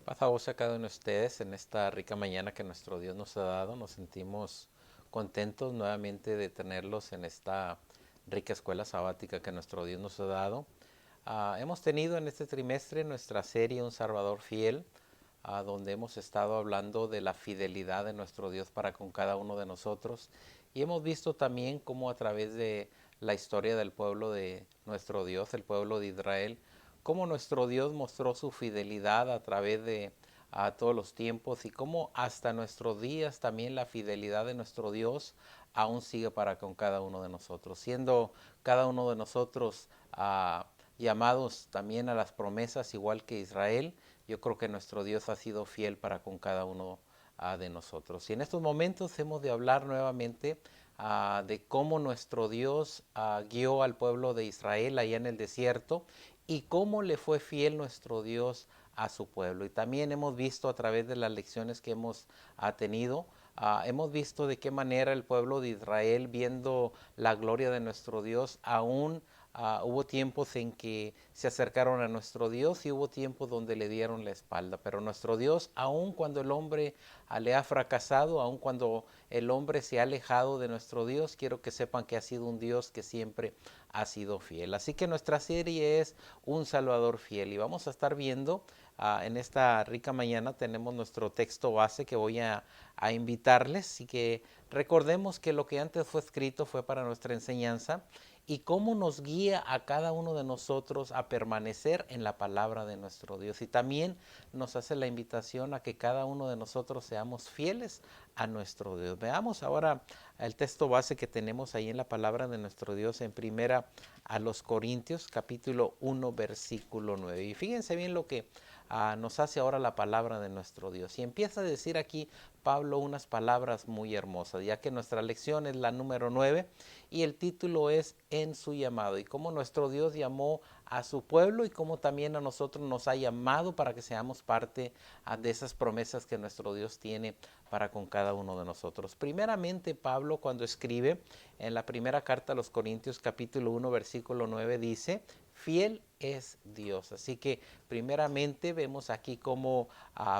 Paz a vos a cada uno de ustedes en esta rica mañana que nuestro Dios nos ha dado. Nos sentimos contentos nuevamente de tenerlos en esta rica escuela sabática que nuestro Dios nos ha dado. Hemos tenido en este trimestre nuestra serie Un Salvador Fiel, donde hemos estado hablando de la fidelidad de nuestro Dios para con cada uno de nosotros. Y hemos visto también cómo a través de la historia del pueblo de nuestro Dios, el pueblo de Israel, cómo nuestro Dios mostró su fidelidad a través de todos los tiempos y cómo hasta nuestros días también la fidelidad de nuestro Dios aún sigue para con cada uno de nosotros, siendo cada uno de nosotros llamados también a las promesas igual que Israel. Yo creo que nuestro Dios ha sido fiel para con cada uno de nosotros. Y en estos momentos hemos de hablar nuevamente de cómo nuestro Dios guió al pueblo de Israel allá en el desierto y cómo le fue fiel nuestro Dios a su pueblo. Y también hemos visto a través de las lecciones que hemos tenido, hemos visto de qué manera el pueblo de Israel, viendo la gloria de nuestro Dios, aún hubo tiempos en que se acercaron a nuestro Dios y hubo tiempos donde le dieron la espalda. Pero nuestro Dios, aun cuando el hombre le ha fracasado, aun cuando el hombre se ha alejado de nuestro Dios, quiero que sepan que ha sido un Dios que siempre ha sido fiel. Así que nuestra serie es Un Salvador Fiel y vamos a estar viendo en esta rica mañana. Tenemos nuestro texto base que voy a invitarles y que recordemos que lo que antes fue escrito fue para nuestra enseñanza y cómo nos guía a cada uno de nosotros a permanecer en la palabra de nuestro Dios. Y también nos hace la invitación a que cada uno de nosotros seamos fieles a nuestro Dios. Veamos ahora el texto base que tenemos ahí en la palabra de nuestro Dios en primera a los Corintios, capítulo 1, versículo 9. Y fíjense bien lo que nos hace ahora la palabra de nuestro Dios. Y empieza a decir aquí Pablo unas palabras muy hermosas, ya que nuestra lección es la número 9 y el título es En su llamado, y cómo nuestro Dios llamó a su pueblo y cómo también a nosotros nos ha llamado para que seamos parte de esas promesas que nuestro Dios tiene para con cada uno de nosotros. Primeramente, Pablo, cuando escribe en la primera carta a los Corintios, capítulo 1, versículo 9, dice: fiel es Dios. Así que primeramente vemos aquí cómo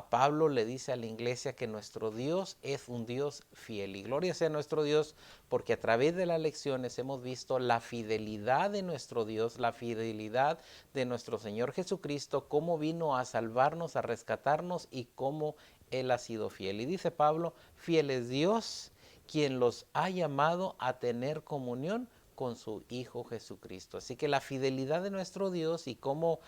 Pablo le dice a la iglesia que nuestro Dios es un Dios fiel. Y gloria sea a nuestro Dios, porque a través de las lecciones hemos visto la fidelidad de nuestro Dios, la fidelidad de nuestro Señor Jesucristo, cómo vino a salvarnos, a rescatarnos y cómo Él ha sido fiel. Y dice Pablo: fiel es Dios, quien los ha llamado a tener comunión con su Hijo Jesucristo. Así que la fidelidad de nuestro Dios y cómo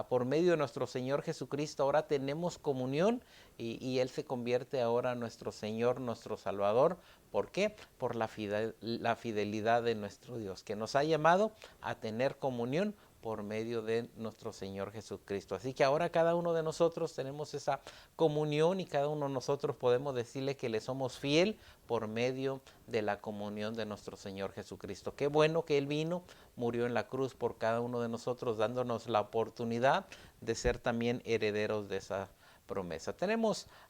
por medio de nuestro Señor Jesucristo ahora tenemos comunión y Él se convierte ahora en nuestro Señor, nuestro Salvador. ¿Por qué? Por la fidelidad de nuestro Dios, que nos ha llamado a tener comunión por medio de nuestro Señor Jesucristo. Así que ahora cada uno de nosotros tenemos esa comunión y cada uno de nosotros podemos decirle que le somos fiel por medio de la comunión de nuestro Señor Jesucristo. Qué bueno que Él vino, murió en la cruz por cada uno de nosotros, dándonos la oportunidad de ser también herederos de esa promesa.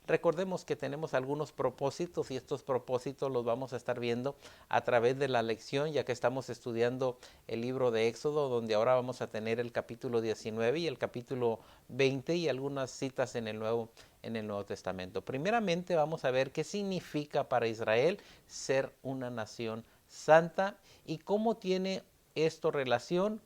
Recordemos que tenemos algunos propósitos y estos propósitos los vamos a estar viendo a través de la lección, ya que estamos estudiando el libro de Éxodo, donde ahora vamos a tener el capítulo 19 y el capítulo 20 y algunas citas en el Nuevo Testamento. Primeramente vamos a ver qué significa para Israel ser una nación santa y cómo tiene esto relación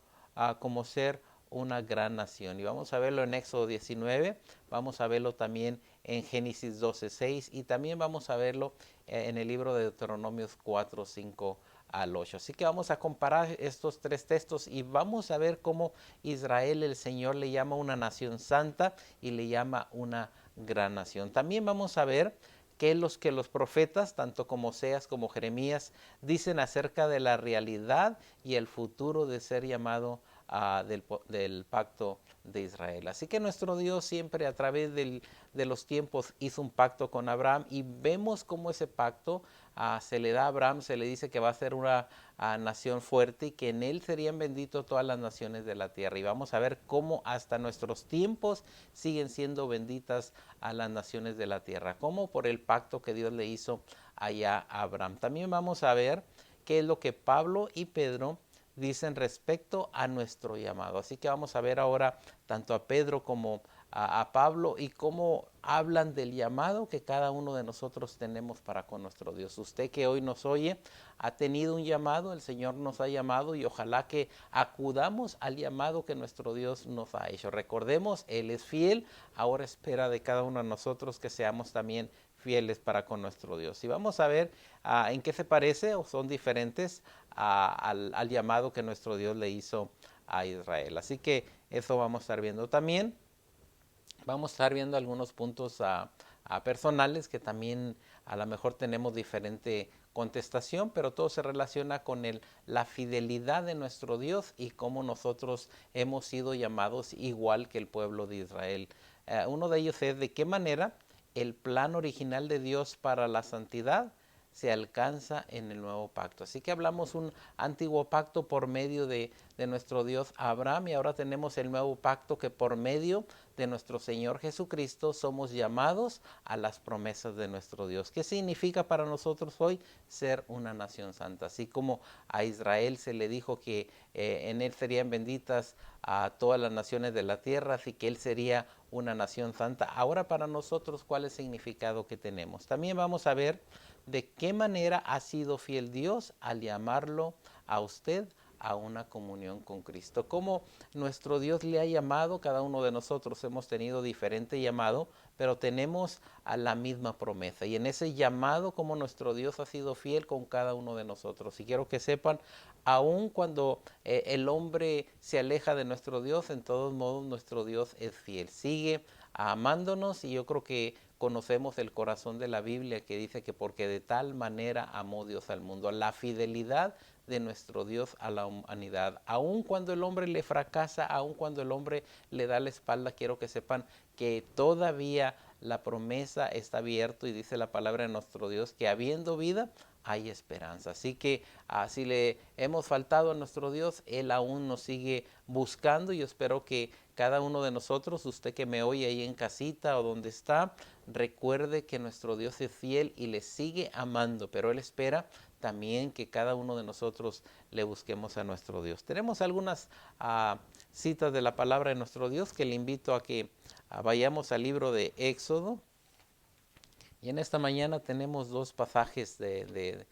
como ser una gran nación. Y vamos a verlo en Éxodo 19, vamos a verlo también en Génesis 12:6 y también vamos a verlo en el libro de Deuteronomios 4:5 al 8. Así que vamos a comparar estos tres textos y vamos a ver cómo Israel, el Señor, le llama una nación santa y le llama una gran nación. También vamos a ver qué es lo que los profetas, tanto como Oseas como Jeremías, dicen acerca de la realidad y el futuro de ser llamado del pacto de Israel. Así que nuestro Dios siempre a través de los tiempos hizo un pacto con Abraham y vemos cómo ese pacto se le da a Abraham, se le dice que va a ser una nación fuerte y que en él serían benditos todas las naciones de la tierra. Y vamos a ver cómo hasta nuestros tiempos siguen siendo benditas a las naciones de la tierra, como por el pacto que Dios le hizo allá a Abraham. También vamos a ver qué es lo que Pablo y Pedro dicen respecto a nuestro llamado. Así que vamos a ver ahora tanto a Pedro como a Pablo y cómo hablan del llamado que cada uno de nosotros tenemos para con nuestro Dios. Usted que hoy nos oye ha tenido un llamado, el Señor nos ha llamado y ojalá que acudamos al llamado que nuestro Dios nos ha hecho. Recordemos, Él es fiel, ahora espera de cada uno de nosotros que seamos también fieles para con nuestro Dios. Y vamos a ver en qué se parece o son diferentes al llamado que nuestro Dios le hizo a Israel. Así que eso vamos a estar viendo también. Vamos a estar viendo algunos puntos personales que también a lo mejor tenemos diferente contestación, pero todo se relaciona con la fidelidad de nuestro Dios y cómo nosotros hemos sido llamados igual que el pueblo de Israel. Uno de ellos es de qué manera el plan original de Dios para la santidad se alcanza en el nuevo pacto. Así que hablamos un antiguo pacto por medio de nuestro Dios Abraham y ahora tenemos el nuevo pacto que por medio de nuestro Señor Jesucristo somos llamados a las promesas de nuestro Dios. ¿Qué significa para nosotros hoy ser una nación santa? Así como a Israel se le dijo que en él serían benditas a todas las naciones de la tierra, así que él sería una nación santa. Ahora para nosotros, ¿cuál es el significado que tenemos? También vamos a ver de qué manera ha sido fiel Dios al llamarlo a usted a una comunión con Cristo. Como nuestro Dios le ha llamado, cada uno de nosotros hemos tenido diferente llamado, pero tenemos a la misma promesa. Y en ese llamado, como nuestro Dios ha sido fiel con cada uno de nosotros. Y quiero que sepan, aun cuando el hombre se aleja de nuestro Dios, en todos modos nuestro Dios es fiel. Sigue amándonos y yo creo que conocemos el corazón de la Biblia que dice que porque de tal manera amó Dios al mundo. La fidelidad de nuestro Dios a la humanidad. Aun cuando el hombre le fracasa, aun cuando el hombre le da la espalda, quiero que sepan que todavía la promesa está abierta y dice la palabra de nuestro Dios que habiendo vida hay esperanza. Así que si le hemos faltado a nuestro Dios, Él aún nos sigue buscando y yo espero que cada uno de nosotros, usted que me oye ahí en casita o donde está, recuerde que nuestro Dios es fiel y le sigue amando, pero Él espera también que cada uno de nosotros le busquemos a nuestro Dios. Tenemos algunas citas de la palabra de nuestro Dios que le invito a que vayamos al libro de Éxodo. Y en esta mañana tenemos dos pasajes de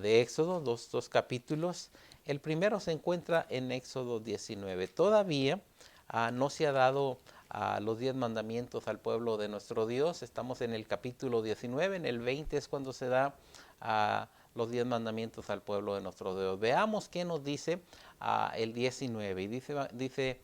Éxodo, dos capítulos. El primero se encuentra en Éxodo 19. Todavía no se ha dado los 10 mandamientos al pueblo de nuestro Dios. Estamos en el capítulo 19, en el 20 es cuando se da los 10 mandamientos al pueblo de nuestro Dios. Veamos qué nos dice el 19. Y dice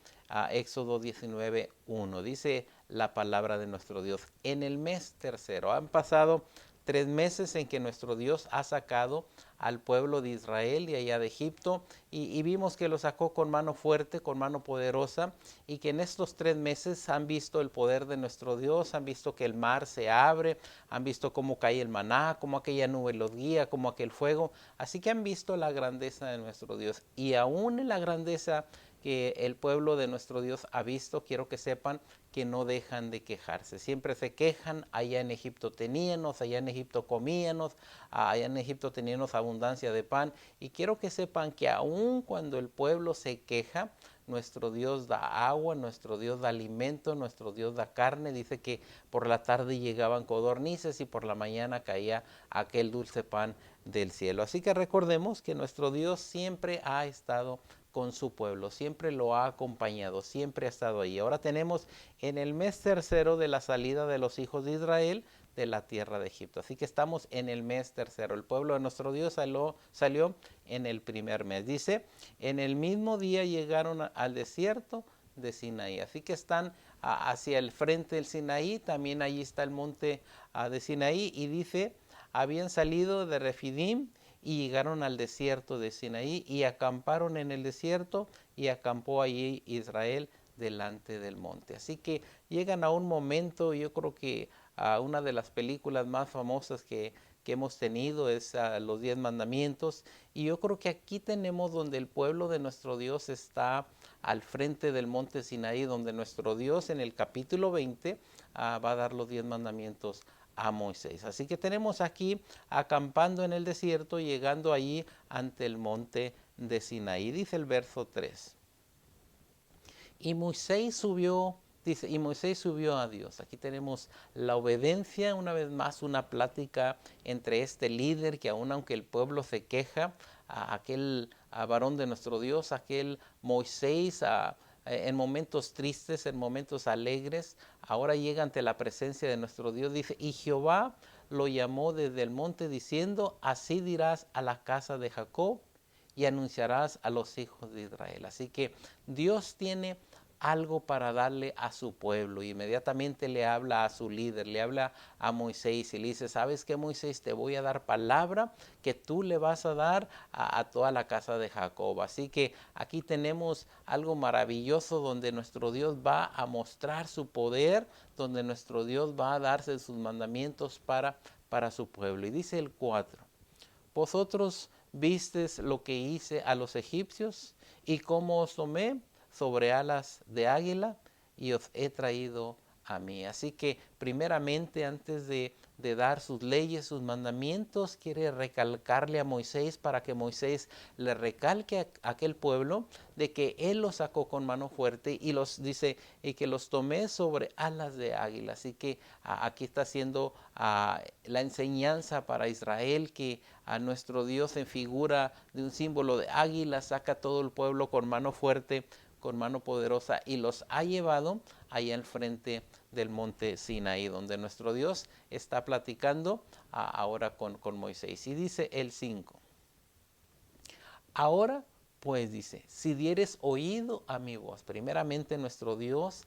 Éxodo 19, 1. Dice la palabra de nuestro Dios. En el mes tercero. Han pasado 3 meses en que nuestro Dios ha sacado al pueblo de Israel de allá de Egipto y vimos que lo sacó con mano fuerte, con mano poderosa y que en estos 3 meses han visto el poder de nuestro Dios, han visto que el mar se abre, han visto cómo cae el maná, cómo aquella nube los guía, cómo aquel fuego, así que han visto la grandeza de nuestro Dios y aún en la grandeza que el pueblo de nuestro Dios ha visto, quiero que sepan que no dejan de quejarse. Siempre se quejan, allá en Egipto teníamos, allá en Egipto comíamos, allá en Egipto teníamos abundancia de pan. Y quiero que sepan que aun cuando el pueblo se queja, nuestro Dios da agua, nuestro Dios da alimento, nuestro Dios da carne. Dice que por la tarde llegaban codornices y por la mañana caía aquel dulce pan del cielo. Así que recordemos que nuestro Dios siempre ha estado con su pueblo, siempre lo ha acompañado, siempre ha estado ahí. Ahora tenemos en el mes tercero de la salida de los hijos de Israel de la tierra de Egipto. Así que estamos en el mes tercero. El pueblo de nuestro Dios salió en el primer mes. Dice, en el mismo día llegaron al desierto de Sinaí. Así que están hacia el frente del Sinaí, también allí está el monte de Sinaí y dice, habían salido de Refidim y llegaron al desierto de Sinaí y acamparon en el desierto y acampó allí Israel delante del monte. Así que llegan a un momento, yo creo que una de las películas más famosas que hemos tenido es los 10 mandamientos y yo creo que aquí tenemos donde el pueblo de nuestro Dios está al frente del monte Sinaí, donde nuestro Dios en el capítulo 20 va a dar los 10 mandamientos a Moisés. Así que tenemos aquí acampando en el desierto, llegando allí ante el monte de Sinaí. Dice el verso 3. Y Moisés subió Dice, y Moisés subió a Dios. Aquí tenemos la obediencia, una vez más una plática entre este líder que aun aunque el pueblo se queja, a aquel varón de nuestro Dios, aquel Moisés, en momentos tristes, en momentos alegres, ahora llega ante la presencia de nuestro Dios. Dice, y Jehová lo llamó desde el monte diciendo, así dirás a la casa de Jacob y anunciarás a los hijos de Israel. Así que Dios tiene algo para darle a su pueblo. Inmediatamente le habla a su líder, le habla a Moisés y le dice, ¿sabes qué, Moisés? Te voy a dar palabra que tú le vas a dar a toda la casa de Jacob. Así que aquí tenemos algo maravilloso donde nuestro Dios va a mostrar su poder, donde nuestro Dios va a darse sus mandamientos para su pueblo. Y dice el 4, vosotros vistes lo que hice a los egipcios y cómo os tomé sobre alas de águila y os he traído a mí. Así que primeramente antes de dar sus leyes, sus mandamientos, quiere recalcarle a Moisés para que Moisés le recalque a aquel pueblo de que él los sacó con mano fuerte y los dice y que los tomé sobre alas de águila. Así que aquí está haciendo la enseñanza para Israel que a nuestro Dios en figura de un símbolo de águila saca todo el pueblo con mano fuerte, con mano poderosa y los ha llevado allá al frente del monte Sinaí, donde nuestro Dios está platicando ahora con Moisés. Y dice el 5, ahora pues dice, si dieres oído a mi voz, primeramente nuestro Dios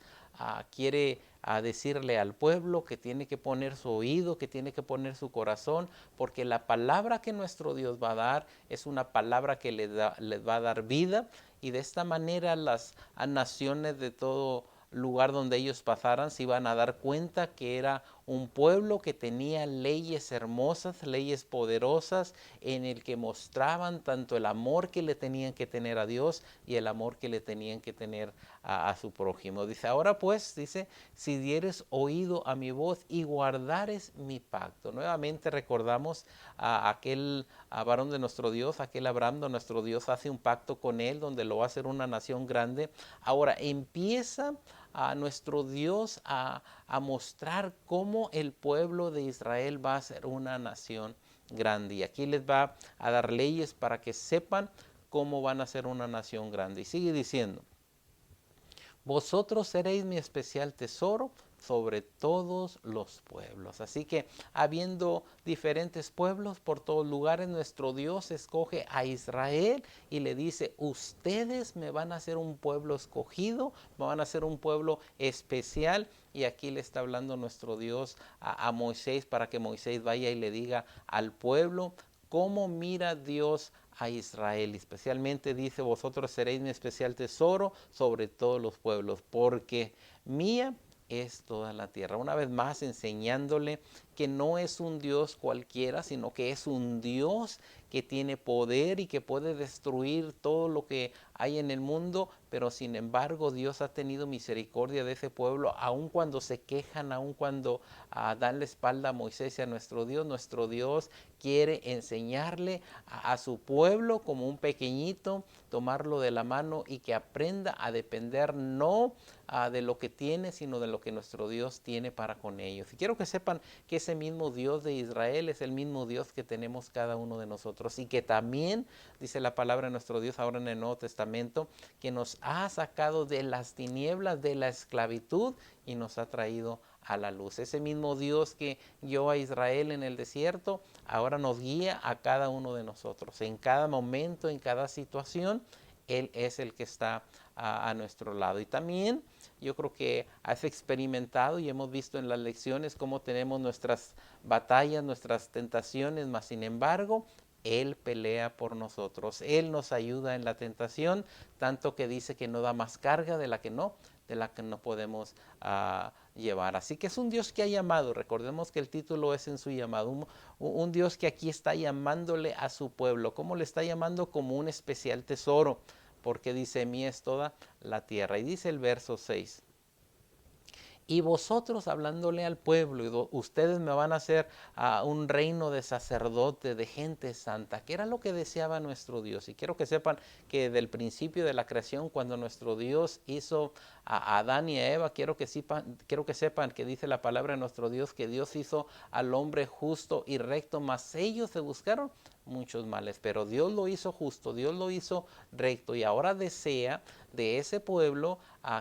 quiere decirle al pueblo que tiene que poner su oído, que tiene que poner su corazón, porque la palabra que nuestro Dios va a dar es una palabra que les va a dar vida, y de esta manera las naciones de todo lugar donde ellos pasaran se iban a dar cuenta que era un pueblo que tenía leyes hermosas, leyes poderosas, en el que mostraban tanto el amor que le tenían que tener a Dios y el amor que le tenían que tener a su prójimo. Dice, ahora pues, dice, si dieres oído a mi voz y guardares mi pacto. Nuevamente recordamos a aquel varón de nuestro Dios, aquel Abraham de nuestro Dios hace un pacto con él donde lo va a hacer una nación grande. Ahora empieza a nuestro Dios a mostrar cómo el pueblo de Israel va a ser una nación grande. Y aquí les va a dar leyes para que sepan cómo van a ser una nación grande. Y sigue diciendo, vosotros seréis mi especial tesoro sobre todos los pueblos. Así que habiendo diferentes pueblos por todos lugares, nuestro Dios escoge a Israel y le dice, ustedes me van a ser un pueblo escogido, me van a ser un pueblo especial. Y aquí le está hablando nuestro Dios a Moisés para que Moisés vaya y le diga al pueblo cómo mira Dios a Israel. Especialmente dice, vosotros seréis mi especial tesoro sobre todos los pueblos, porque mía es toda la tierra. Una vez más enseñándole que no es un Dios cualquiera, sino que es un Dios que tiene poder y que puede destruir todo lo que hay en el mundo, pero sin embargo Dios ha tenido misericordia de ese pueblo, aun cuando se quejan, aun cuando dan la espalda a Moisés y a nuestro Dios quiere enseñarle a su pueblo como un pequeñito, tomarlo de la mano y que aprenda a depender no de lo que tiene, sino de lo que nuestro Dios tiene para con ellos. Y quiero que sepan que ese mismo Dios de Israel es el mismo Dios que tenemos cada uno de nosotros y que también, dice la palabra de nuestro Dios ahora en el Nuevo Testamento, que nos ha sacado de las tinieblas, de la esclavitud y nos ha traído a la luz. Ese mismo Dios que guió a Israel en el desierto, ahora nos guía a cada uno de nosotros. En cada momento, en cada situación, Él es el que está a nuestro lado. Y también yo creo que has experimentado y hemos visto en las lecciones cómo tenemos nuestras batallas, nuestras tentaciones, mas sin embargo, Él pelea por nosotros. Él nos ayuda en la tentación, tanto que dice que no da más carga de la que no podemos llevar. Así que es un Dios que ha llamado. Recordemos que el título es en su llamado. Un Dios que aquí está llamándole a su pueblo. ¿Cómo le está llamando? Como un especial tesoro. Porque dice, mía es toda la tierra. Y dice el verso 6. y vosotros hablándole al pueblo, ustedes me van a hacer un reino de sacerdote, de gente santa, que era lo que deseaba nuestro Dios. Y quiero que sepan que del principio de la creación, cuando nuestro Dios hizo a Adán y a Eva, quiero que sepan que dice la palabra de nuestro Dios, que Dios hizo al hombre justo y recto, mas ellos se buscaron muchos males, pero Dios lo hizo justo, Dios lo hizo recto, y ahora desea de ese pueblo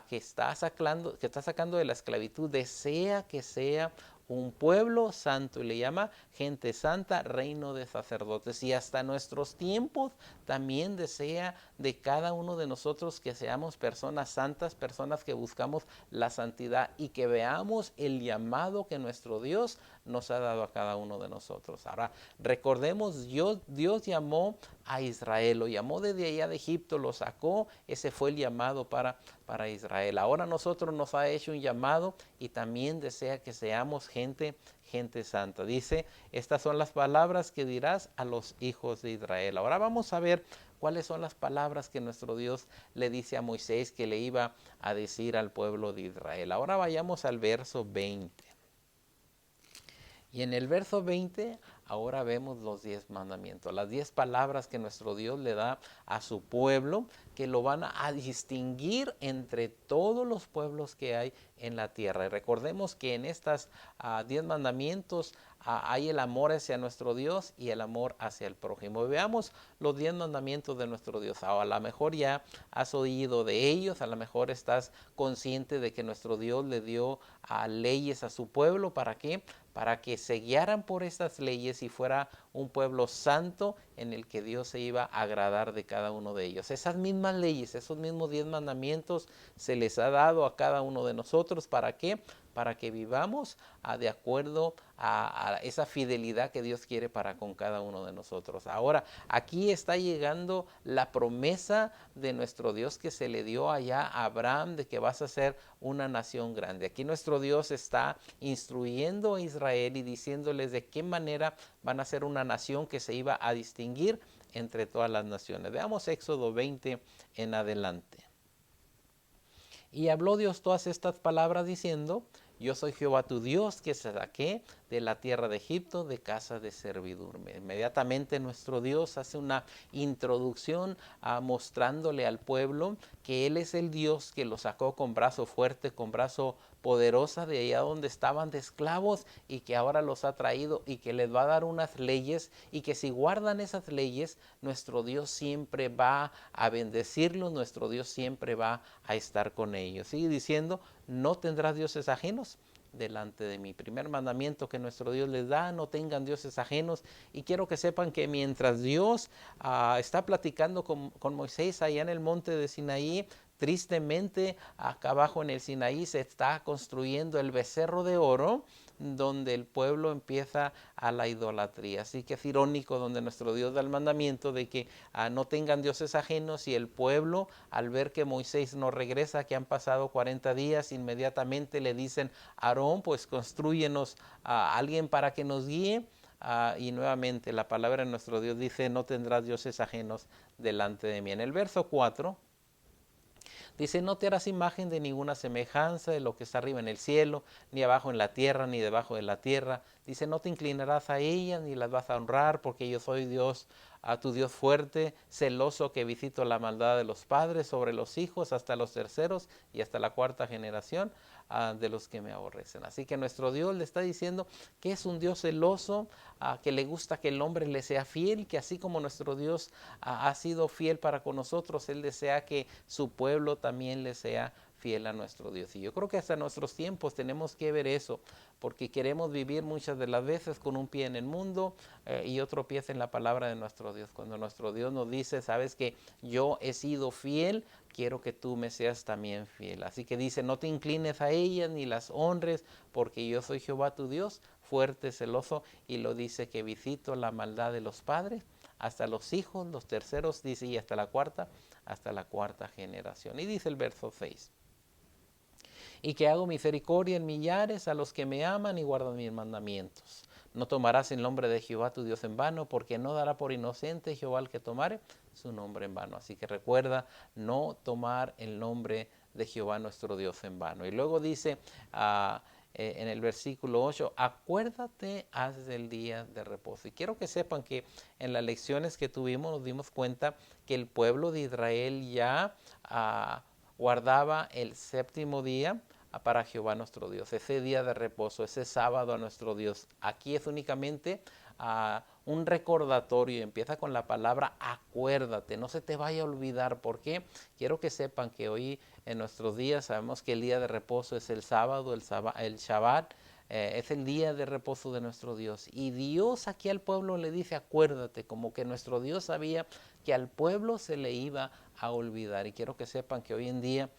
que está sacando de la esclavitud, desea que sea un pueblo santo, y le llama gente santa, reino de sacerdotes. Y hasta nuestros tiempos también desea de cada uno de nosotros que seamos personas santas, personas que buscamos la santidad y que veamos el llamado que nuestro Dios nos ha dado a cada uno de nosotros. Ahora, recordemos, Dios llamó a Israel, lo llamó desde allá de Egipto, lo sacó, ese fue el llamado para Israel. Ahora nosotros nos ha hecho un llamado y también desea que seamos gente santa. Dice, estas son las palabras que dirás a los hijos de Israel. Ahora vamos a ver cuáles son las palabras que nuestro Dios le dice a Moisés que le iba a decir al pueblo de Israel. Ahora vayamos al verso 20. Y en el verso 20 ahora vemos los 10 mandamientos, las 10 palabras que nuestro Dios le da a su pueblo, que lo van a distinguir entre todos los pueblos que hay en la tierra. Y recordemos que en estas 10 mandamientos hay el amor hacia nuestro Dios y el amor hacia el prójimo. Y veamos los 10 mandamientos de nuestro Dios. A lo mejor ya has oído de ellos, a lo mejor estás consciente de que nuestro Dios le dio leyes a su pueblo. ¿Para qué? Para que se guiaran por estas leyes y fuera un pueblo santo en el que Dios se iba a agradar de cada uno de ellos. Esas mismas leyes, esos mismos 10 mandamientos se les ha dado a cada uno de nosotros. ¿Para qué? Para que vivamos de acuerdo a esa fidelidad que Dios quiere para con cada uno de nosotros. Ahora, aquí está llegando la promesa de nuestro Dios que se le dio allá a Abraham, de que vas a ser una nación grande. Aquí nuestro Dios está instruyendo a Israel y diciéndoles de qué manera van a ser una nación que se iba a distinguir entre todas las naciones. Veamos Éxodo 20 en adelante. Y habló Dios todas estas palabras diciendo, yo soy Jehová tu Dios que se saqué de la tierra de Egipto de casa de servidumbre. Inmediatamente nuestro Dios hace una introducción mostrándole al pueblo que Él es el Dios que lo sacó con brazo fuerte, con brazo poderosa de allá donde estaban de esclavos, y que ahora los ha traído y que les va a dar unas leyes, y que si guardan esas leyes nuestro Dios siempre va a bendecirlos, nuestro Dios siempre va a estar con ellos. Sigue diciendo, no tendrás dioses ajenos delante de mí. Primer mandamiento que nuestro Dios les da, no tengan dioses ajenos. Y quiero que sepan que mientras Dios está platicando con Moisés allá en el monte de Sinaí, tristemente acá abajo en el Sinaí se está construyendo el becerro de oro, donde el pueblo empieza a la idolatría. Así que es irónico donde nuestro Dios da el mandamiento de que no tengan dioses ajenos, y el pueblo, al ver que Moisés no regresa, que han pasado 40 días, inmediatamente le dicen, Aarón, pues construyenos a alguien para que nos guíe. Y nuevamente la palabra de nuestro Dios dice, no tendrás dioses ajenos delante de mí. En el verso 4 dice, no te harás imagen de ninguna semejanza de lo que está arriba en el cielo, ni abajo en la tierra, ni debajo de la tierra. Dice, no te inclinarás a ellas, ni las vas a honrar, porque yo soy Dios, a tu Dios fuerte, celoso, que visito la maldad de los padres sobre los hijos hasta los terceros y hasta la cuarta generación de los que me aborrecen. Así que nuestro Dios le está diciendo que es un Dios celoso, que le gusta que el hombre le sea fiel, que así como nuestro Dios ha sido fiel para con nosotros, Él desea que su pueblo también le sea fiel a nuestro Dios. Y yo creo que hasta nuestros tiempos tenemos que ver eso, porque queremos vivir muchas de las veces con un pie en el mundo y otro pie en la palabra de nuestro Dios. Cuando nuestro Dios nos dice, sabes que yo he sido fiel, quiero que tú me seas también fiel. Así que dice, no te inclines a ellas ni las honres, porque yo soy Jehová tu Dios, fuerte, celoso, y lo dice que visito la maldad de los padres hasta los hijos, los terceros, dice, y hasta la cuarta generación. Y dice el verso 6. Y que hago misericordia en millares a los que me aman y guardan mis mandamientos. No tomarás el nombre de Jehová tu Dios en vano, porque no dará por inocente Jehová al que tomare su nombre en vano. Así que recuerda no tomar el nombre de Jehová nuestro Dios en vano. Y luego dice en el versículo 8, acuérdate, haz del día de reposo. Y quiero que sepan que en las lecciones que tuvimos nos dimos cuenta que el pueblo de Israel ya guardaba el séptimo día para Jehová nuestro Dios, ese día de reposo, ese sábado a nuestro Dios. Aquí es únicamente un recordatorio, empieza con la palabra acuérdate, no se te vaya a olvidar. ¿Por qué? Quiero que sepan que hoy en nuestros días sabemos que el día de reposo es el sábado, el Shabbat, es el día de reposo de nuestro Dios. Y Dios aquí al pueblo le dice acuérdate, como que nuestro Dios sabía que al pueblo se le iba a olvidar. Y quiero que sepan que hoy en día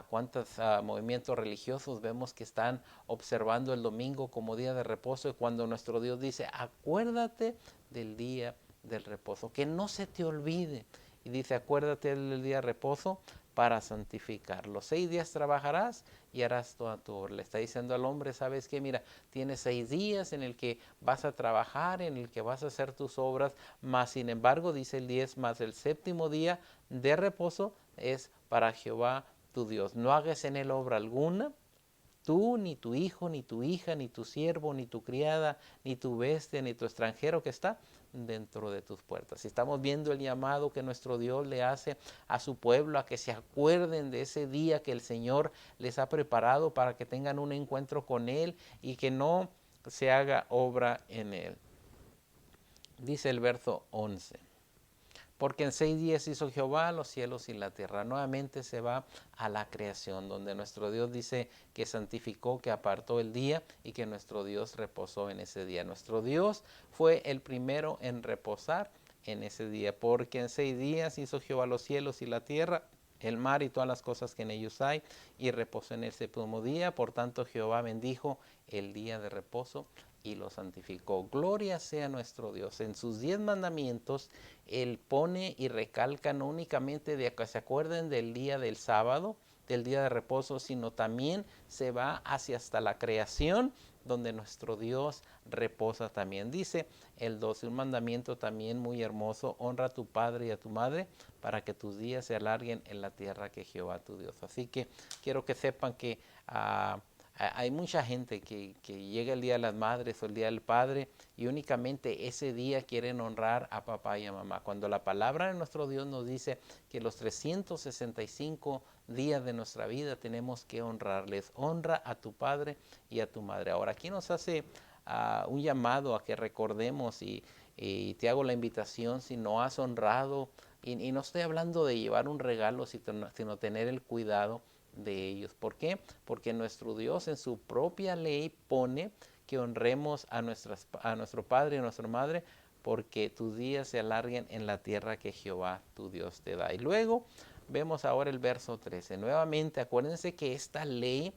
cuántos movimientos religiosos vemos que están observando el domingo como día de reposo, y cuando nuestro Dios dice acuérdate del día del reposo, que no se te olvide. Y dice acuérdate del día de reposo para santificarlo. 6 días trabajarás y harás toda tu obra. Le está diciendo al hombre, ¿sabes qué? Mira, tienes 6 días en el que vas a trabajar, en el que vas a hacer tus obras, más sin embargo, dice el 10, más el séptimo día de reposo es para Jehová tu Dios. No hagas en él obra alguna, tú, ni tu hijo, ni tu hija, ni tu siervo, ni tu criada, ni tu bestia, ni tu extranjero que está dentro de tus puertas. Si estamos viendo el llamado que nuestro Dios le hace a su pueblo, a que se acuerden de ese día que el Señor les ha preparado para que tengan un encuentro con Él y que no se haga obra en Él. Dice el verso 11. Porque en 6 días hizo Jehová los cielos y la tierra. Nuevamente se va a la creación, donde nuestro Dios dice que santificó, que apartó el día y que nuestro Dios reposó en ese día. Nuestro Dios fue el primero en reposar en ese día, porque en 6 días hizo Jehová los cielos y la tierra, el mar y todas las cosas que en ellos hay, y reposó en el séptimo día. Por tanto Jehová bendijo el día de reposo y lo santificó. Gloria sea nuestro Dios. En sus 10 mandamientos Él pone y recalca no únicamente de que se acuerden del día del sábado, del día de reposo, sino también se va hacia hasta la creación, donde nuestro Dios reposa también. Dice el 12, un mandamiento también muy hermoso: honra a tu padre y a tu madre para que tus días se alarguen en la tierra que Jehová tu Dios. Así que quiero que sepan que hay mucha gente que llega el Día de las Madres o el Día del Padre y únicamente ese día quieren honrar a papá y a mamá, cuando la palabra de nuestro Dios nos dice que los 365 días de nuestra vida tenemos que honrarles. Honra a tu padre y a tu madre. Ahora aquí nos hace un llamado a que recordemos y te hago la invitación, si no has honrado, y no estoy hablando de llevar un regalo, sino tener el cuidado de ellos. ¿Por qué? Porque nuestro Dios en su propia ley pone que honremos a nuestro padre y a nuestra madre, porque tus días se alarguen en la tierra que Jehová tu Dios te da. Y luego vemos ahora el verso 13. Nuevamente, acuérdense que esta ley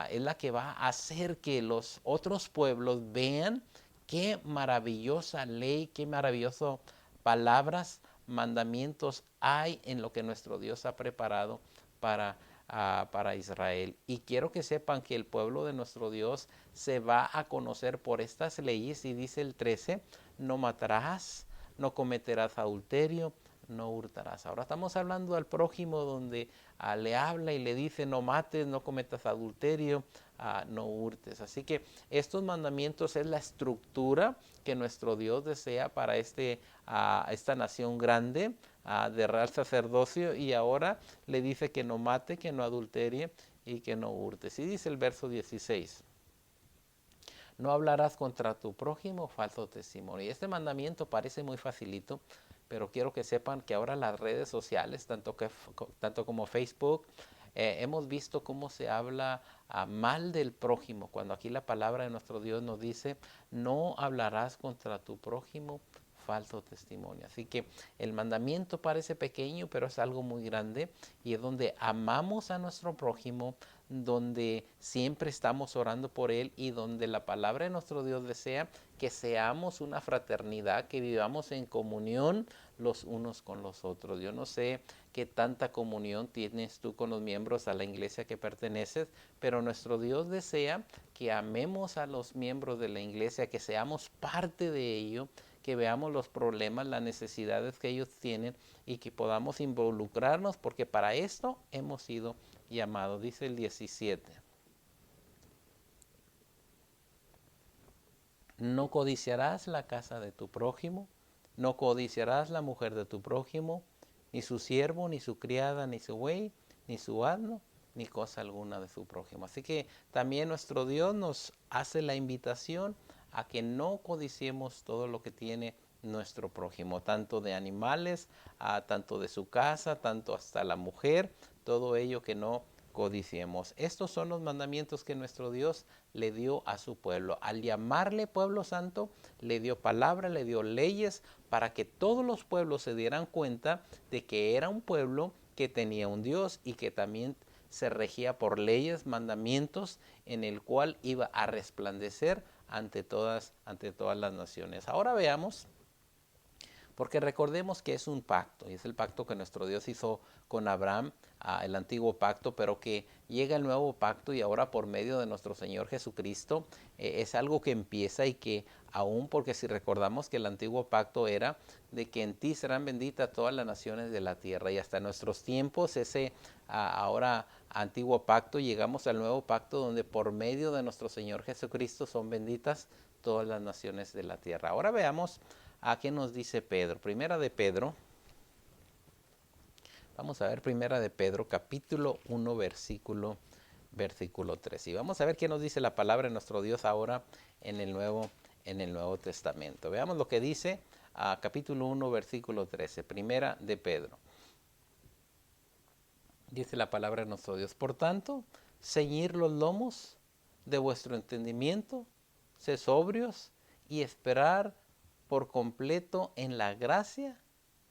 es la que va a hacer que los otros pueblos vean qué maravillosa ley, qué maravilloso palabras, mandamientos hay en lo que nuestro Dios ha preparado para Israel. Y quiero que sepan que el pueblo de nuestro Dios se va a conocer por estas leyes. Y dice el 13, no matarás, no cometerás adulterio, no hurtarás. Ahora estamos hablando al prójimo, donde le habla y le dice no mates, no cometas adulterio, no hurtes. Así que estos mandamientos es la estructura que nuestro Dios desea para esta nación grande, de real sacerdocio, y ahora le dice que no mate, que no adulterie y que no hurte. Y dice el verso 16, no hablarás contra tu prójimo falso testimonio. Y este mandamiento parece muy facilito, pero quiero que sepan que ahora las redes sociales, tanto como Facebook, hemos visto cómo se habla mal del prójimo, cuando aquí la palabra de nuestro Dios nos dice, no hablarás contra tu prójimo falso testimonio. Así que el mandamiento parece pequeño, pero es algo muy grande, y es donde amamos a nuestro prójimo, donde siempre estamos orando por él, y donde la palabra de nuestro Dios desea que seamos una fraternidad, que vivamos en comunión los unos con los otros. Yo no sé qué tanta comunión tienes tú con los miembros a la iglesia que perteneces, pero nuestro Dios desea que amemos a los miembros de la iglesia, que seamos parte de ello, que veamos los problemas, las necesidades que ellos tienen y que podamos involucrarnos, porque para esto hemos sido llamado. Dice el 17. No codiciarás la casa de tu prójimo, no codiciarás la mujer de tu prójimo, ni su siervo, ni su criada, ni su buey, ni su asno, ni cosa alguna de su prójimo. Así que también nuestro Dios nos hace la invitación a que no codiciemos todo lo que tiene nuestro prójimo, tanto de animales, tanto de su casa, tanto hasta la mujer, todo ello que no codiciemos. Estos son los mandamientos que nuestro Dios le dio a su pueblo. Al llamarle pueblo santo, le dio palabra, le dio leyes para que todos los pueblos se dieran cuenta de que era un pueblo que tenía un Dios y que también se regía por leyes, mandamientos, en el cual iba a resplandecer ante todas las naciones. Ahora veamos, porque recordemos que es un pacto, y es el pacto que nuestro Dios hizo con Abraham, el antiguo pacto, pero que llega el nuevo pacto y ahora por medio de nuestro Señor Jesucristo, es algo que empieza y que aún, porque si recordamos que el antiguo pacto era de que en ti serán benditas todas las naciones de la tierra, y hasta nuestros tiempos ese ahora antiguo pacto, llegamos al nuevo pacto donde por medio de nuestro Señor Jesucristo son benditas todas las naciones de la tierra. Ahora veamos a qué nos dice Pedro. Primera de Pedro. Vamos a ver Primera de Pedro, capítulo 1, versículo 3. Y vamos a ver qué nos dice la palabra de nuestro Dios ahora en el Nuevo Testamento. Veamos lo que dice capítulo 1, versículo 13. Primera de Pedro. Dice la palabra de nuestro Dios. Por tanto, ceñid los lomos de vuestro entendimiento, sed sobrios y esperar por completo en la gracia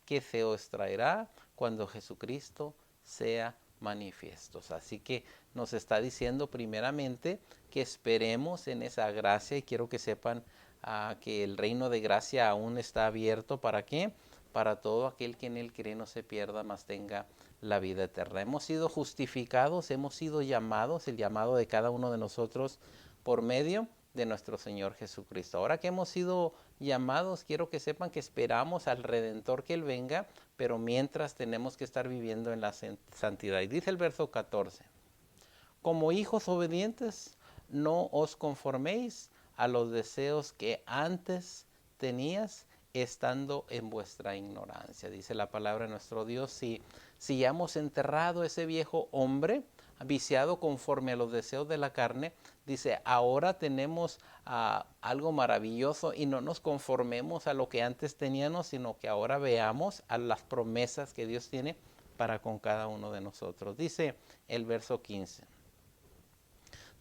que se os traerá cuando Jesucristo sea manifiesto. Así que nos está diciendo primeramente que esperemos en esa gracia, y quiero que sepan que el reino de gracia aún está abierto. ¿Para qué? Para todo aquel que en él cree no se pierda, mas tenga la vida eterna. Hemos sido justificados, hemos sido llamados, el llamado de cada uno de nosotros por medio de nuestro Señor Jesucristo. Ahora que hemos sido llamados, quiero que sepan que esperamos al Redentor que Él venga, pero mientras tenemos que estar viviendo en la santidad. Y dice el verso 14, como hijos obedientes, no os conforméis a los deseos que antes tenías estando en vuestra ignorancia. Dice la palabra de nuestro Dios, si ya hemos enterrado ese viejo hombre, viciado conforme a los deseos de la carne, dice, ahora tenemos algo maravilloso y no nos conformemos a lo que antes teníamos, sino que ahora veamos a las promesas que Dios tiene para con cada uno de nosotros. Dice el verso 15.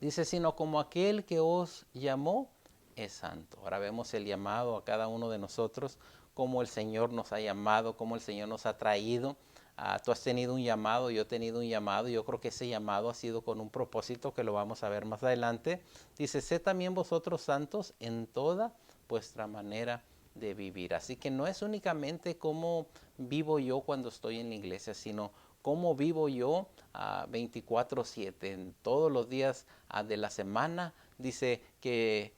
Dice, sino como aquel que os llamó es santo. Ahora vemos el llamado a cada uno de nosotros, cómo el Señor nos ha llamado, cómo el Señor nos ha traído. Tú has tenido un llamado, yo he tenido un llamado, y yo creo que ese llamado ha sido con un propósito que lo vamos a ver más adelante. Dice, sé también vosotros santos en toda vuestra manera de vivir. Así que no es únicamente cómo vivo yo cuando estoy en la iglesia, sino cómo vivo yo 24/7, en todos los días de la semana. Dice que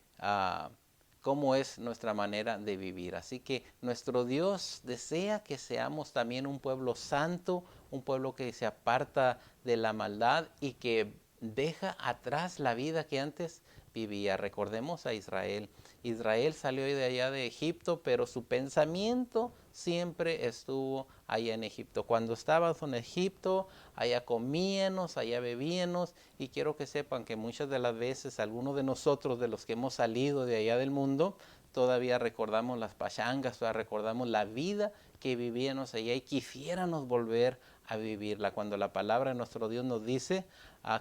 cómo es nuestra manera de vivir. Así que nuestro Dios desea que seamos también un pueblo santo, un pueblo que se aparta de la maldad y que deja atrás la vida que antes vivía. Recordemos a Israel. Israel salió de allá de Egipto, pero su pensamiento siempre estuvo allá en Egipto. Cuando estábamos en Egipto, allá comíamos, allá bebíamos, y quiero que sepan que muchas de las veces algunos de nosotros, de los que hemos salido de allá del mundo, todavía recordamos las pachangas, todavía recordamos la vida que vivíamos allá y quisiéramos volver a vivirla. Cuando la palabra de nuestro Dios nos dice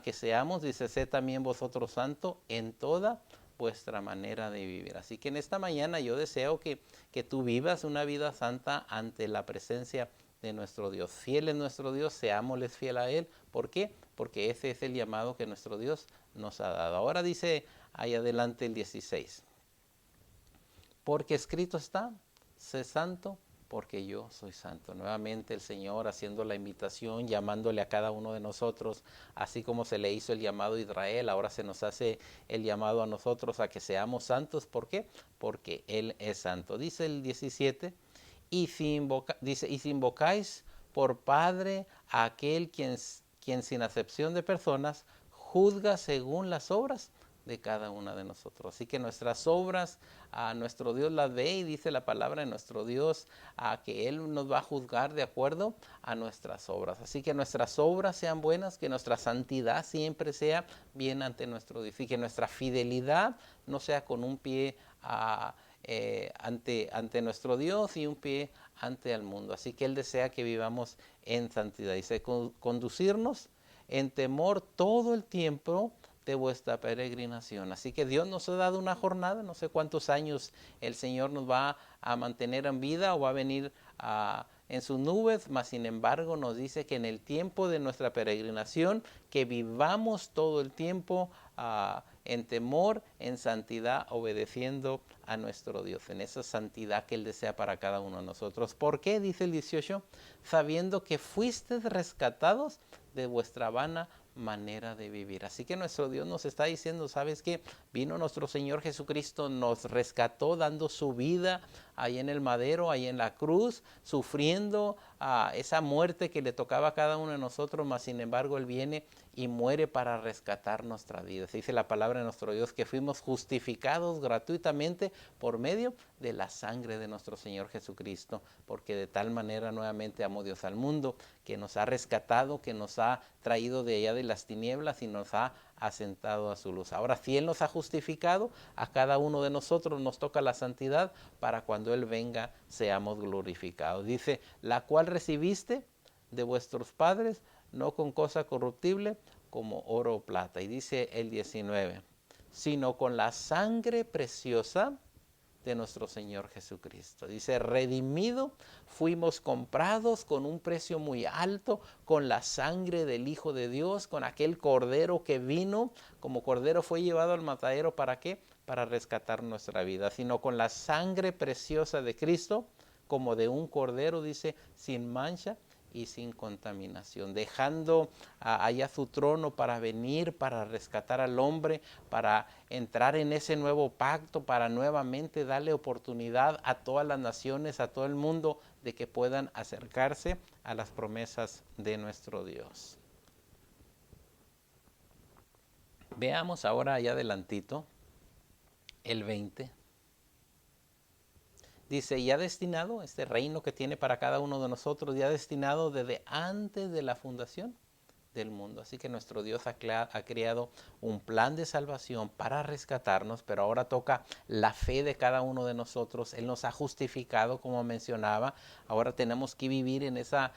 que seamos, dice, sé también vosotros santos en toda vuestra manera de vivir. Así que en esta mañana yo deseo que tú vivas una vida santa ante la presencia de nuestro Dios. Fiel es nuestro Dios, seámosles fiel a Él. ¿Por qué? Porque ese es el llamado que nuestro Dios nos ha dado. Ahora dice ahí adelante el 16. Porque escrito está, sé santo, porque yo soy santo. Nuevamente el Señor haciendo la invitación, llamándole a cada uno de nosotros, así como se le hizo el llamado a Israel, ahora se nos hace el llamado a nosotros a que seamos santos. ¿Por qué? Porque Él es santo. Dice el 17, y si invocáis por Padre a aquel quien sin acepción de personas juzga según las obras de cada una de nosotros. Así que nuestras obras, a nuestro Dios las ve, y dice la palabra de nuestro Dios que Él nos va a juzgar de acuerdo a nuestras obras. Así que nuestras obras sean buenas, que nuestra santidad siempre sea bien ante nuestro Dios, y que nuestra fidelidad no sea con un pie ante nuestro Dios y un pie ante el mundo. Así que Él desea que vivamos en santidad. Dice, conducirnos en temor todo el tiempo de vuestra peregrinación. Así que Dios nos ha dado una jornada, no sé cuántos años el Señor nos va a mantener en vida o va a venir en sus nubes, mas sin embargo nos dice que en el tiempo de nuestra peregrinación, que vivamos todo el tiempo en temor, en santidad, obedeciendo a nuestro Dios, en esa santidad que Él desea para cada uno de nosotros. ¿Por qué? Dice el 18, sabiendo que fuisteis rescatados de vuestra vana manera de vivir. Así que nuestro Dios nos está diciendo, ¿sabes qué? Vino nuestro Señor Jesucristo, nos rescató dando su vida ahí en el madero, ahí en la cruz, sufriendo esa muerte que le tocaba a cada uno de nosotros, mas sin embargo Él viene y muere para rescatar nuestra vida. Se dice la palabra de nuestro Dios que fuimos justificados gratuitamente por medio de la sangre de nuestro Señor Jesucristo, porque de tal manera nuevamente amó Dios al mundo, que nos ha rescatado, que nos ha traído de allá de las tinieblas y nos ha asentado a su luz. Ahora, si Él nos ha justificado, a cada uno de nosotros nos toca la santidad para cuando Él venga seamos glorificados. Dice, la cual recibiste de vuestros padres, no con cosa corruptible como oro o plata. Y dice el 19, sino con la sangre preciosa de nuestro Señor Jesucristo. Dice, redimido, fuimos comprados con un precio muy alto, con la sangre del Hijo de Dios, con aquel cordero que vino, como cordero fue llevado al matadero, ¿para qué? Para rescatar nuestra vida, sino con la sangre preciosa de Cristo, como de un cordero, dice, sin mancha y sin contaminación, dejando allá su trono para venir, para rescatar al hombre, para entrar en ese nuevo pacto, para nuevamente darle oportunidad a todas las naciones, a todo el mundo, de que puedan acercarse a las promesas de nuestro Dios. Veamos ahora allá adelantito, el 20. Dice, ya destinado, este reino que tiene para cada uno de nosotros, ya destinado desde antes de la fundación del mundo. Así que nuestro Dios ha creado un plan de salvación para rescatarnos, pero ahora toca la fe de cada uno de nosotros. Él nos ha justificado, como mencionaba. Ahora tenemos que vivir en esa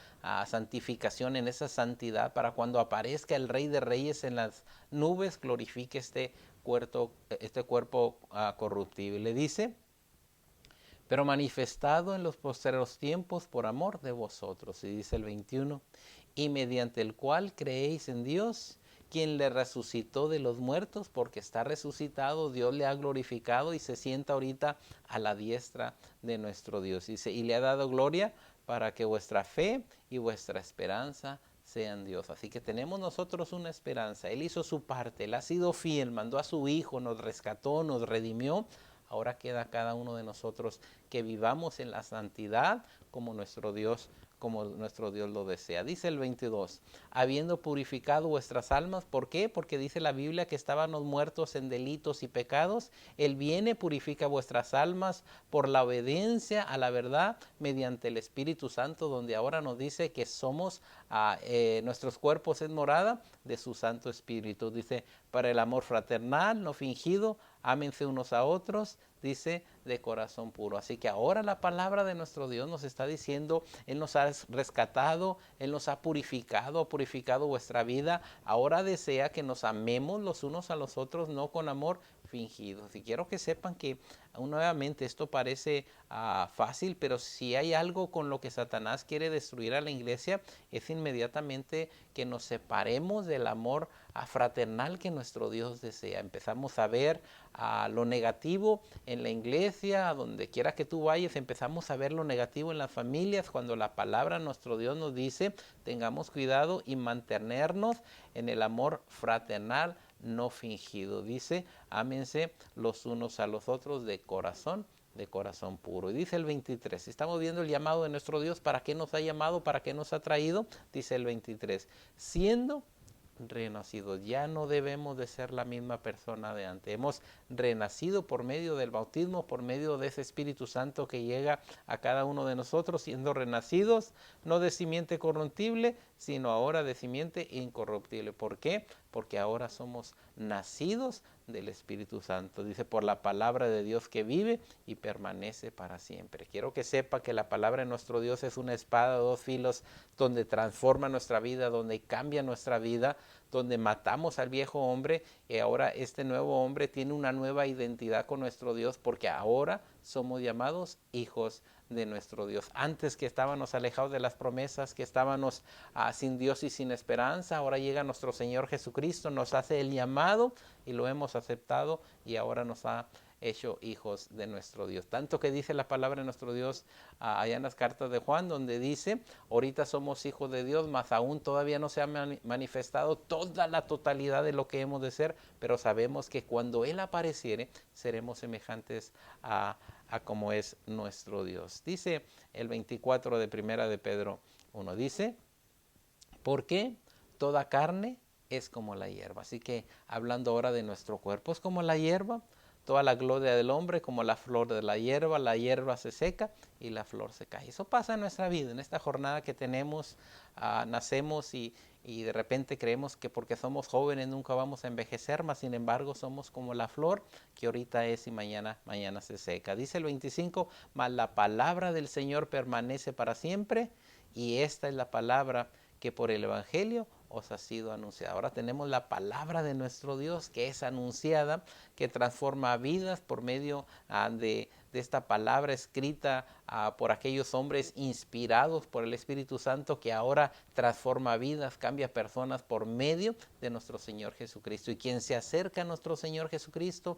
santificación, en esa santidad, para cuando aparezca el Rey de Reyes en las nubes, glorifique este cuerpo corruptible. Dice, pero manifestado en los postreros tiempos por amor de vosotros. Y dice el 21, y mediante el cual creéis en Dios, quien le resucitó de los muertos, porque está resucitado, Dios le ha glorificado y se sienta ahorita a la diestra de nuestro Dios. Dice, y le ha dado gloria para que vuestra fe y vuestra esperanza sean Dios. Así que tenemos nosotros una esperanza. Él hizo su parte, Él ha sido fiel, mandó a su Hijo, nos rescató, nos redimió. Ahora queda cada uno de nosotros que vivamos en la santidad como nuestro Dios lo desea. Dice el 22, habiendo purificado vuestras almas, ¿por qué? Porque dice la Biblia que estábamos muertos en delitos y pecados. Él viene, purifica vuestras almas por la obediencia a la verdad mediante el Espíritu Santo, donde ahora nos dice que somos, nuestros cuerpos es morada de su Santo Espíritu. Dice, para el amor fraternal, no fingido, ámense unos a otros, dice, de corazón puro. Así que ahora la palabra de nuestro Dios nos está diciendo, Él nos ha rescatado, Él nos ha purificado vuestra vida. Ahora desea que nos amemos los unos a los otros, no con amor fingido. Y quiero que sepan que nuevamente esto parece fácil, pero si hay algo con lo que Satanás quiere destruir a la iglesia, es inmediatamente que nos separemos del amor fraternal que nuestro Dios desea. Empezamos a ver lo negativo en la iglesia, a donde quiera que tú vayas, empezamos a ver lo negativo en las familias, cuando la palabra de nuestro Dios nos dice, tengamos cuidado y mantenernos en el amor fraternal no fingido. Dice, ámense los unos a los otros de corazón de corazón puro. Y dice el 23, estamos viendo el llamado de nuestro Dios, ¿para qué nos ha llamado? ¿Para qué nos ha traído? Dice el 23, siendo renacidos. Ya no debemos de ser la misma persona de antes. Hemos renacido por medio del bautismo, por medio de ese Espíritu Santo que llega a cada uno de nosotros, siendo renacidos, no de simiente corruptible, sino ahora de simiente incorruptible. ¿Por qué? Porque ahora somos nacidos del Espíritu Santo. Dice, por la palabra de Dios que vive y permanece para siempre. Quiero que sepa que la palabra de nuestro Dios es una espada de dos filos, donde transforma nuestra vida, donde cambia nuestra vida, donde matamos al viejo hombre y ahora este nuevo hombre tiene una nueva identidad con nuestro Dios, porque ahora somos llamados hijos de nuestro Dios. Antes que estábamos alejados de las promesas, que estábamos sin Dios y sin esperanza, ahora llega nuestro Señor Jesucristo, nos hace el llamado y lo hemos aceptado y ahora nos ha hecho hijos de nuestro Dios. Tanto que dice la palabra de nuestro Dios allá en las cartas de Juan, donde dice, ahorita somos hijos de Dios, mas aún todavía no se ha manifestado toda la totalidad de lo que hemos de ser, pero sabemos que cuando Él apareciere, seremos semejantes a como es nuestro Dios. Dice el 24 de primera de Pedro 1, dice, porque toda carne es como la hierba. Así que hablando ahora de nuestro cuerpo, es como la hierba, toda la gloria del hombre como la flor de la hierba se seca y la flor se cae. Eso pasa en nuestra vida, en esta jornada que tenemos, nacemos y de repente creemos que porque somos jóvenes nunca vamos a envejecer, mas sin embargo somos como la flor que ahorita es y mañana se seca. Dice el 25, mas la palabra del Señor permanece para siempre y esta es la palabra que por el Evangelio os ha sido anunciada. Ahora tenemos la palabra de nuestro Dios que es anunciada, que transforma vidas por medio de esta palabra escrita por aquellos hombres inspirados por el Espíritu Santo, que ahora transforma vidas, cambia personas por medio de nuestro Señor Jesucristo. Y quien se acerca a nuestro Señor Jesucristo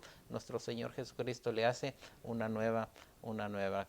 le hace una nueva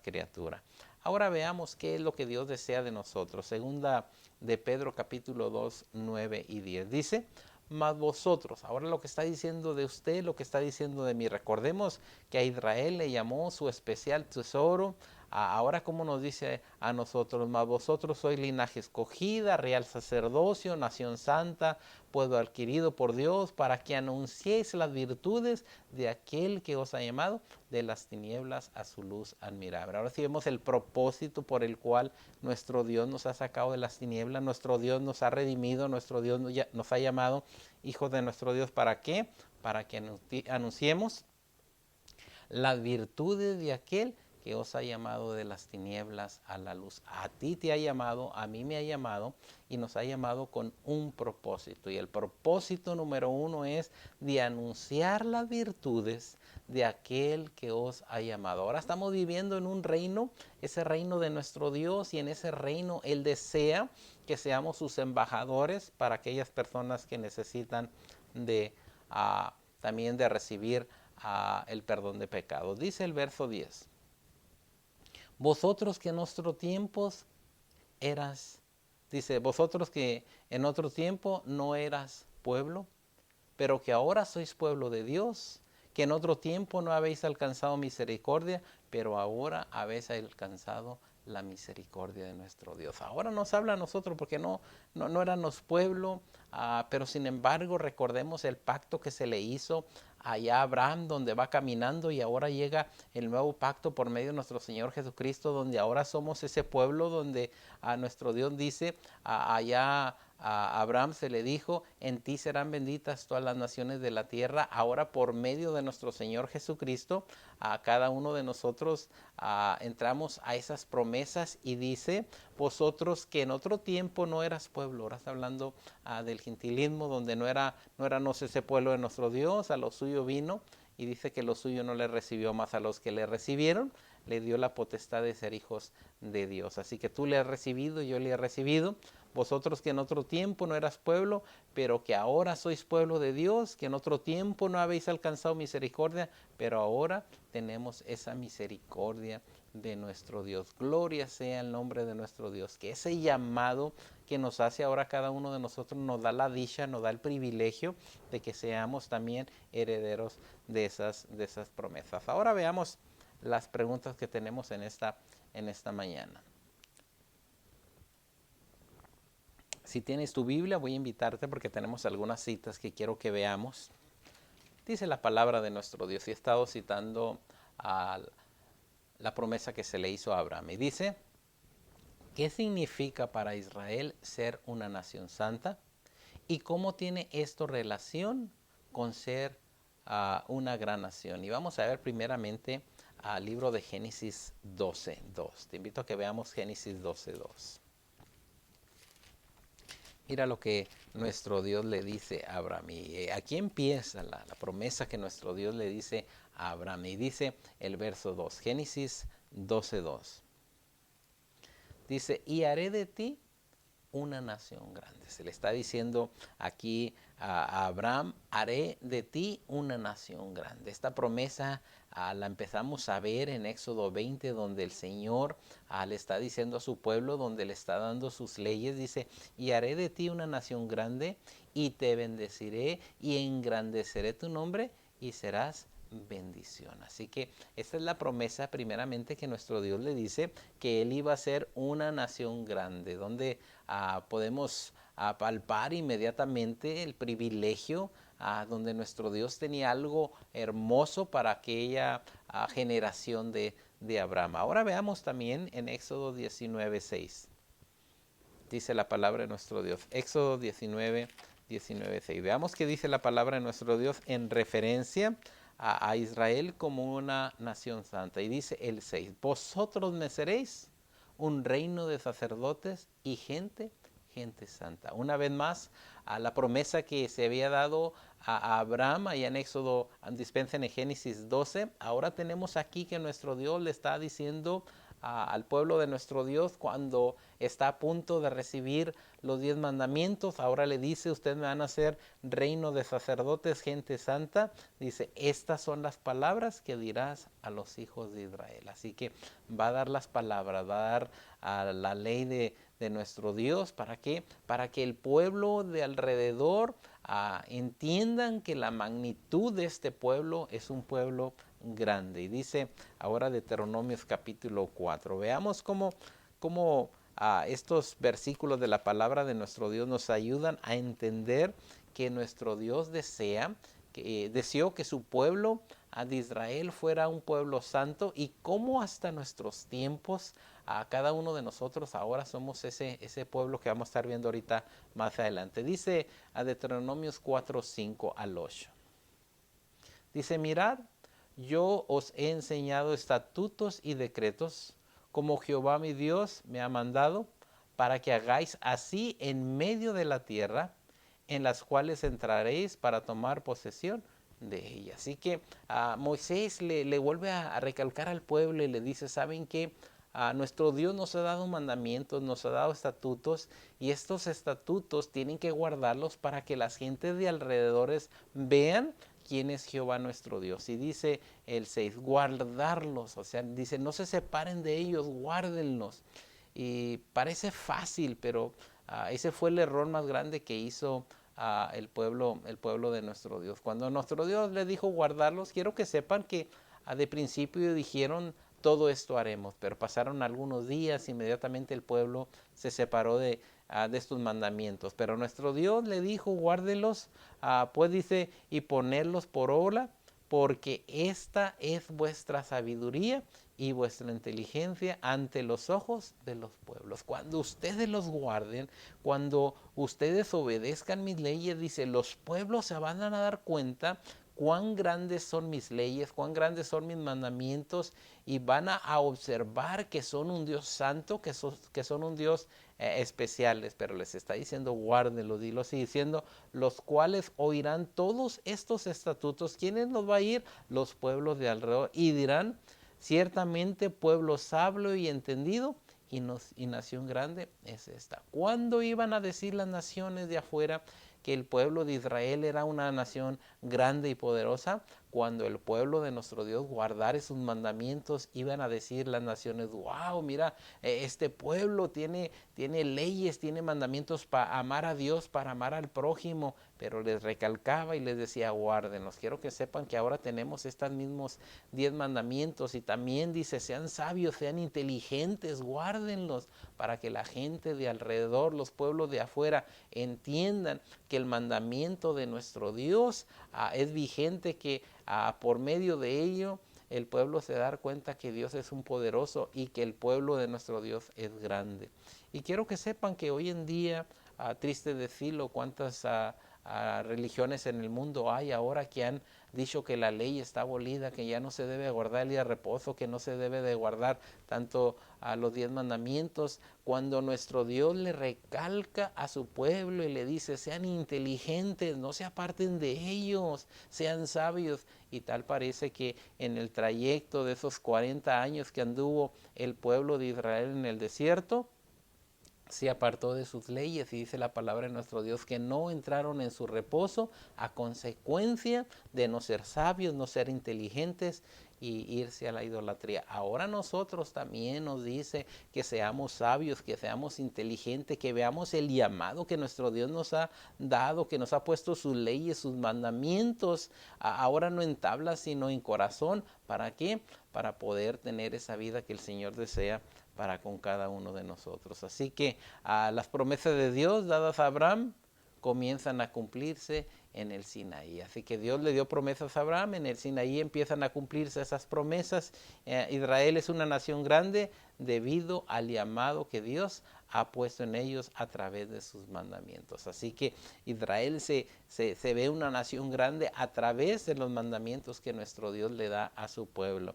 criatura. Ahora veamos qué es lo que Dios desea de nosotros. Segunda de Pedro capítulo 2, 9 y 10. Dice, mas vosotros, ahora lo que está diciendo de usted, lo que está diciendo de mí. Recordemos que a Israel le llamó su especial tesoro. Ahora como nos dice a nosotros, mas vosotros sois linaje escogida, real sacerdocio, nación santa, pueblo adquirido por Dios, para que anunciéis las virtudes de aquel que os ha llamado de las tinieblas a su luz admirable. Ahora sí vemos el propósito por el cual nuestro Dios nos ha sacado de las tinieblas, nuestro Dios nos ha redimido, nuestro Dios nos ha llamado hijos de nuestro Dios. ¿Para qué? Para que anunciemos las virtudes de aquel que os ha llamado de las tinieblas a la luz. A ti te ha llamado, a mí me ha llamado y nos ha llamado con un propósito. Y el propósito número uno es de anunciar las virtudes de aquel que os ha llamado. Ahora estamos viviendo en un reino, ese reino de nuestro Dios, y en ese reino Él desea que seamos sus embajadores para aquellas personas que necesitan de también de recibir el perdón de pecados. Dice el verso 10. Vosotros que en otros tiempos vosotros que en otro tiempo no eras pueblo, pero que ahora sois pueblo de Dios, que en otro tiempo no habéis alcanzado misericordia, pero ahora habéis alcanzado la misericordia de nuestro Dios. Ahora nos habla a nosotros porque no éramos pueblo, pero sin embargo recordemos el pacto que se le hizo allá a Abraham, donde va caminando, y ahora llega el nuevo pacto por medio de nuestro Señor Jesucristo, donde ahora somos ese pueblo, donde a nuestro Dios dice allá a Abraham se le dijo, en ti serán benditas todas las naciones de la tierra. Ahora por medio de nuestro Señor Jesucristo, a cada uno de nosotros entramos a esas promesas, y dice, vosotros que en otro tiempo no eras pueblo. Ahora está hablando del gentilismo, donde no éramos ese pueblo de nuestro Dios, a lo suyo vino, y dice que lo suyo no le recibió, más a los que le recibieron le dio la potestad de ser hijos de Dios. Así que tú le has recibido, yo le he recibido. Vosotros que en otro tiempo no eras pueblo, pero que ahora sois pueblo de Dios, que en otro tiempo no habéis alcanzado misericordia, pero ahora tenemos esa misericordia de nuestro Dios. Gloria sea el nombre de nuestro Dios, que ese llamado que nos hace ahora cada uno de nosotros nos da la dicha, nos da el privilegio de que seamos también herederos de esas promesas. Ahora veamos las preguntas que tenemos en esta mañana. Si tienes tu Biblia, voy a invitarte porque tenemos algunas citas que quiero que veamos. Dice la palabra de nuestro Dios, y he estado citando a la promesa que se le hizo a Abraham. Y dice, ¿qué significa para Israel ser una nación santa? ¿Y cómo tiene esto relación con ser una gran nación? Y vamos a ver primeramente al libro de Génesis 12:2. Te invito a que veamos Génesis 12:2. Mira lo que nuestro Dios le dice a Abraham. Y aquí empieza la promesa que nuestro Dios le dice a Abraham. Y dice el verso 2, Génesis 12:2. Dice, y haré de ti una nación grande. Se le está diciendo aquí a Abraham, haré de ti una nación grande. Esta promesa la empezamos a ver en Éxodo 20, donde el Señor le está diciendo a su pueblo, donde le está dando sus leyes. Dice, y haré de ti una nación grande, y te bendeciré, y engrandeceré tu nombre, y serás bendición. Así que esta es la promesa primeramente que nuestro Dios le dice, que Él iba a ser una nación grande, donde podemos palpar inmediatamente el privilegio, donde nuestro Dios tenía algo hermoso para aquella generación de Abraham. Ahora veamos también en Éxodo 19:6. Dice la palabra de nuestro Dios. Éxodo 19:6. Veamos qué dice la palabra de nuestro Dios en referencia a Israel como una nación santa. Y dice el 6, vosotros me seréis un reino de sacerdotes y gente santa. Una vez más, a la promesa que se había dado a Abraham allá en Éxodo, dispensen en Génesis 12, ahora tenemos aquí que nuestro Dios le está diciendo al pueblo de nuestro Dios cuando está a punto de recibir los 10 mandamientos. Ahora le dice, ustedes me van a hacer reino de sacerdotes, gente santa. Dice, estas son las palabras que dirás a los hijos de Israel. Así que va a dar las palabras, va a dar la ley de nuestro Dios. ¿Para qué? Para que el pueblo de alrededor entiendan que la magnitud de este pueblo es un pueblo grande. Y dice ahora Deuteronomios capítulo 4. Veamos cómo estos versículos de la palabra de nuestro Dios nos ayudan a entender que nuestro Dios deseó que su pueblo de Israel fuera un pueblo santo, y cómo hasta nuestros tiempos cada uno de nosotros ahora somos ese pueblo que vamos a estar viendo ahorita más adelante. Dice a Deuteronomios 4:5-8. Dice, mirad, yo os he enseñado estatutos y decretos, como Jehová mi Dios me ha mandado, para que hagáis así en medio de la tierra, en las cuales entraréis para tomar posesión de ella. Así que Moisés le vuelve a recalcar al pueblo y le dice, ¿saben qué? Nuestro Dios nos ha dado mandamientos, nos ha dado estatutos, y estos estatutos tienen que guardarlos para que las gentes de alrededores vean quién es Jehová nuestro Dios. Y dice el 6, guardarlos, o sea, dice, no se separen de ellos, guárdenlos. Y parece fácil, pero ese fue el error más grande que hizo el pueblo de nuestro Dios. Cuando nuestro Dios le dijo guardarlos, quiero que sepan que de principio dijeron, todo esto haremos, pero pasaron algunos días, inmediatamente el pueblo se separó de estos mandamientos. Pero nuestro Dios le dijo, guárdelos, pues dice, y ponerlos por obra, porque esta es vuestra sabiduría y vuestra inteligencia ante los ojos de los pueblos. Cuando ustedes los guarden, cuando ustedes obedezcan mis leyes, dice, los pueblos se van a dar cuenta cuán grandes son mis leyes, cuán grandes son mis mandamientos, y van a observar que son un Dios santo, que son un Dios especiales. Pero les está diciendo, guárdenlos, y lo sigue diciendo, los cuales oirán todos estos estatutos. ¿Quiénes los va a ir? Los pueblos de alrededor, y dirán, ciertamente pueblo sabio y entendido, y nación grande es esta. ¿Cuándo iban a decir las naciones de afuera que el pueblo de Israel era una nación grande y poderosa? Cuando el pueblo de nuestro Dios guardare sus mandamientos, iban a decir las naciones, wow, mira, este pueblo tiene leyes, tiene mandamientos para amar a Dios, para amar al prójimo. pero les recalcaba y les decía, guárdenlos. Quiero que sepan que ahora tenemos estos mismos 10 mandamientos y también dice, sean sabios, sean inteligentes, guárdenlos para que la gente de alrededor, los pueblos de afuera, entiendan que el mandamiento de nuestro Dios es vigente, que por medio de ello el pueblo se da cuenta que Dios es un poderoso y que el pueblo de nuestro Dios es grande. Y quiero que sepan que hoy en día, triste decirlo, cuántas religiones en el mundo hay ahora que han dicho que la ley está abolida, que ya no se debe guardar el día de reposo, que no se debe de guardar tanto a los 10 mandamientos, cuando nuestro Dios le recalca a su pueblo y le dice, sean inteligentes, no se aparten de ellos, sean sabios. Y tal parece que en el trayecto de esos 40 años que anduvo el pueblo de Israel en el desierto, se apartó de sus leyes y dice la palabra de nuestro Dios que no entraron en su reposo a consecuencia de no ser sabios, no ser inteligentes y irse a la idolatría. Ahora nosotros también nos dice que seamos sabios, que seamos inteligentes, que veamos el llamado que nuestro Dios nos ha dado, que nos ha puesto sus leyes, sus mandamientos, ahora no en tablas sino en corazón. ¿Para qué? Para poder tener esa vida que el Señor desea para con cada uno de nosotros. Así que las promesas de Dios dadas a Abraham comienzan a cumplirse en el Sinaí. Así que Dios le dio promesas a Abraham, en el Sinaí empiezan a cumplirse esas promesas. Israel es una nación grande debido al llamado que Dios ha puesto en ellos a través de sus mandamientos. Así que Israel se ve una nación grande a través de los mandamientos que nuestro Dios le da a su pueblo.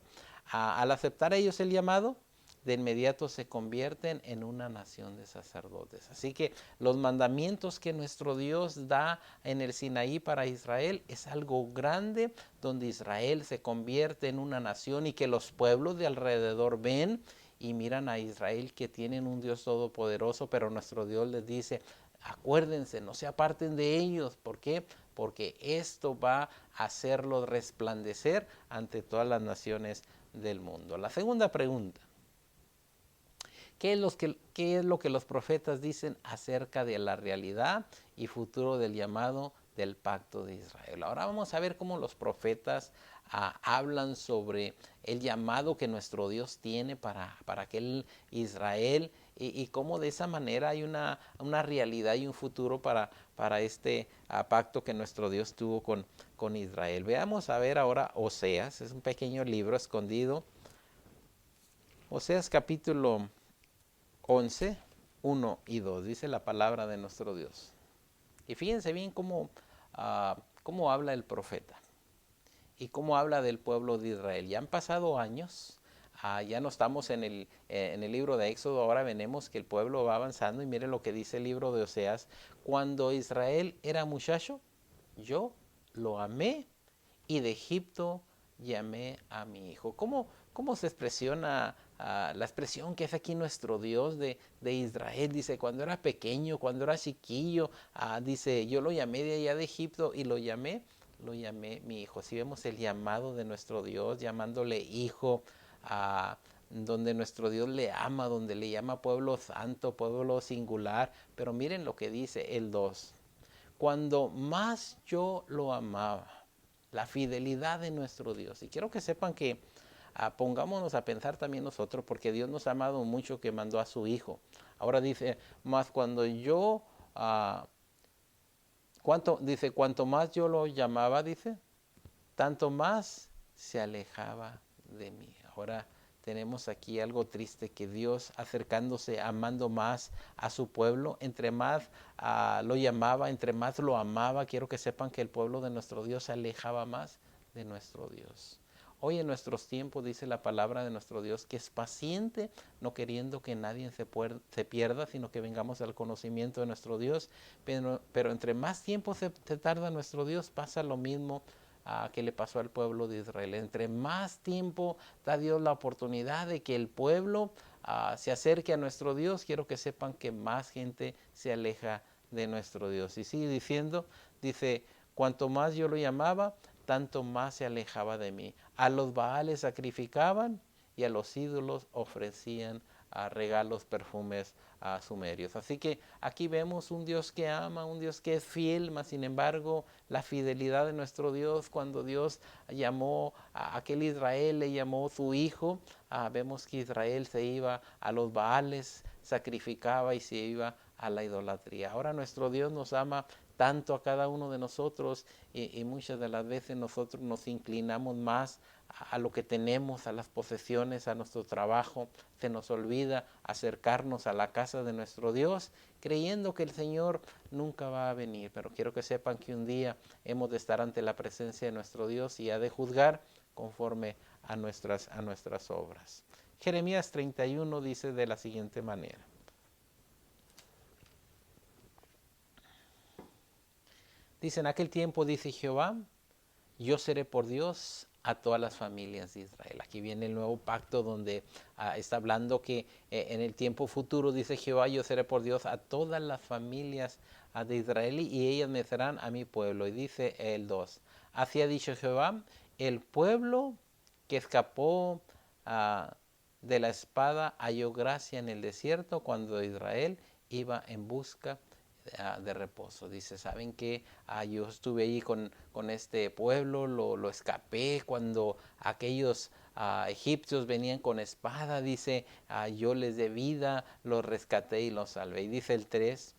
Al aceptar ellos el llamado, de inmediato se convierten en una nación de sacerdotes. Así que los mandamientos que nuestro Dios da en el Sinaí para Israel es algo grande, donde Israel se convierte en una nación y que los pueblos de alrededor ven y miran a Israel que tienen un Dios todopoderoso, pero nuestro Dios les dice, acuérdense, no se aparten de ellos. ¿Por qué? Porque esto va a hacerlos resplandecer ante todas las naciones del mundo. La segunda pregunta: ¿qué es lo que los profetas dicen acerca de la realidad y futuro del llamado del pacto de Israel? Ahora vamos a ver cómo los profetas hablan sobre el llamado que nuestro Dios tiene para aquel Israel y cómo de esa manera hay una realidad y un futuro para este pacto que nuestro Dios tuvo con Israel. Veamos a ver ahora Oseas, es un pequeño libro escondido. Oseas capítulo 11, 1 y 2, dice la palabra de nuestro Dios. Y fíjense bien cómo habla el profeta y cómo habla del pueblo de Israel. Ya han pasado años, ya no estamos en el libro de Éxodo, ahora vemos que el pueblo va avanzando y miren lo que dice el libro de Oseas. Cuando Israel era muchacho, yo lo amé y de Egipto llamé a mi hijo. ¿Cómo se expresiona la expresión que es aquí nuestro Dios de Israel? Dice, cuando era pequeño, cuando era chiquillo, dice, yo lo llamé de allá de Egipto y lo llamé mi hijo. Si vemos el llamado de nuestro Dios, llamándole hijo, donde nuestro Dios le ama, donde le llama pueblo santo, pueblo singular. Pero miren lo que dice el 2. Cuando más yo lo amaba, la fidelidad de nuestro Dios. Y quiero que sepan que pongámonos a pensar también nosotros, porque Dios nos ha amado mucho que mandó a su Hijo. Ahora dice, más cuando yo, cuanto más yo lo llamaba, dice, tanto más se alejaba de mí. Ahora tenemos aquí algo triste, que Dios acercándose, amando más a su pueblo, entre más lo llamaba, entre más lo amaba, quiero que sepan que el pueblo de nuestro Dios se alejaba más de nuestro Dios. Hoy en nuestros tiempos dice la palabra de nuestro Dios que es paciente, no queriendo que nadie se pierda, sino que vengamos al conocimiento de nuestro Dios. Pero entre más tiempo se tarda nuestro Dios, pasa lo mismo que le pasó al pueblo de Israel. Entre más tiempo da Dios la oportunidad de que el pueblo se acerque a nuestro Dios, quiero que sepan que más gente se aleja de nuestro Dios. Y sigue diciendo, dice, cuanto más yo lo llamaba, tanto más se alejaba de mí. A los Baales sacrificaban y a los ídolos ofrecían regalos, perfumes sumerios. Así que aquí vemos un Dios que ama, un Dios que es fiel, mas sin embargo la fidelidad de nuestro Dios, cuando Dios llamó a aquel Israel, le llamó su hijo, vemos que Israel se iba a los Baales, sacrificaba y se iba a la idolatría. Ahora nuestro Dios nos ama tanto a cada uno de nosotros y muchas de las veces nosotros nos inclinamos más a lo que tenemos, a las posesiones, a nuestro trabajo. Se nos olvida acercarnos a la casa de nuestro Dios, creyendo que el Señor nunca va a venir. Pero quiero que sepan que un día hemos de estar ante la presencia de nuestro Dios y ha de juzgar conforme a nuestras obras. Jeremías 31 dice de la siguiente manera. Dice, en aquel tiempo, dice Jehová, yo seré por Dios a todas las familias de Israel. Aquí viene el nuevo pacto donde está hablando que en el tiempo futuro, dice Jehová, yo seré por Dios a todas las familias de Israel y ellas me serán a mi pueblo. Y dice el 2, así ha dicho Jehová, el pueblo que escapó de la espada halló gracia en el desierto cuando Israel iba en busca de reposo. Dice, ¿saben qué? Yo estuve ahí con este pueblo, lo escapé cuando aquellos egipcios venían con espada. Dice, yo les de vida, los rescaté y los salvé. Y dice el 3,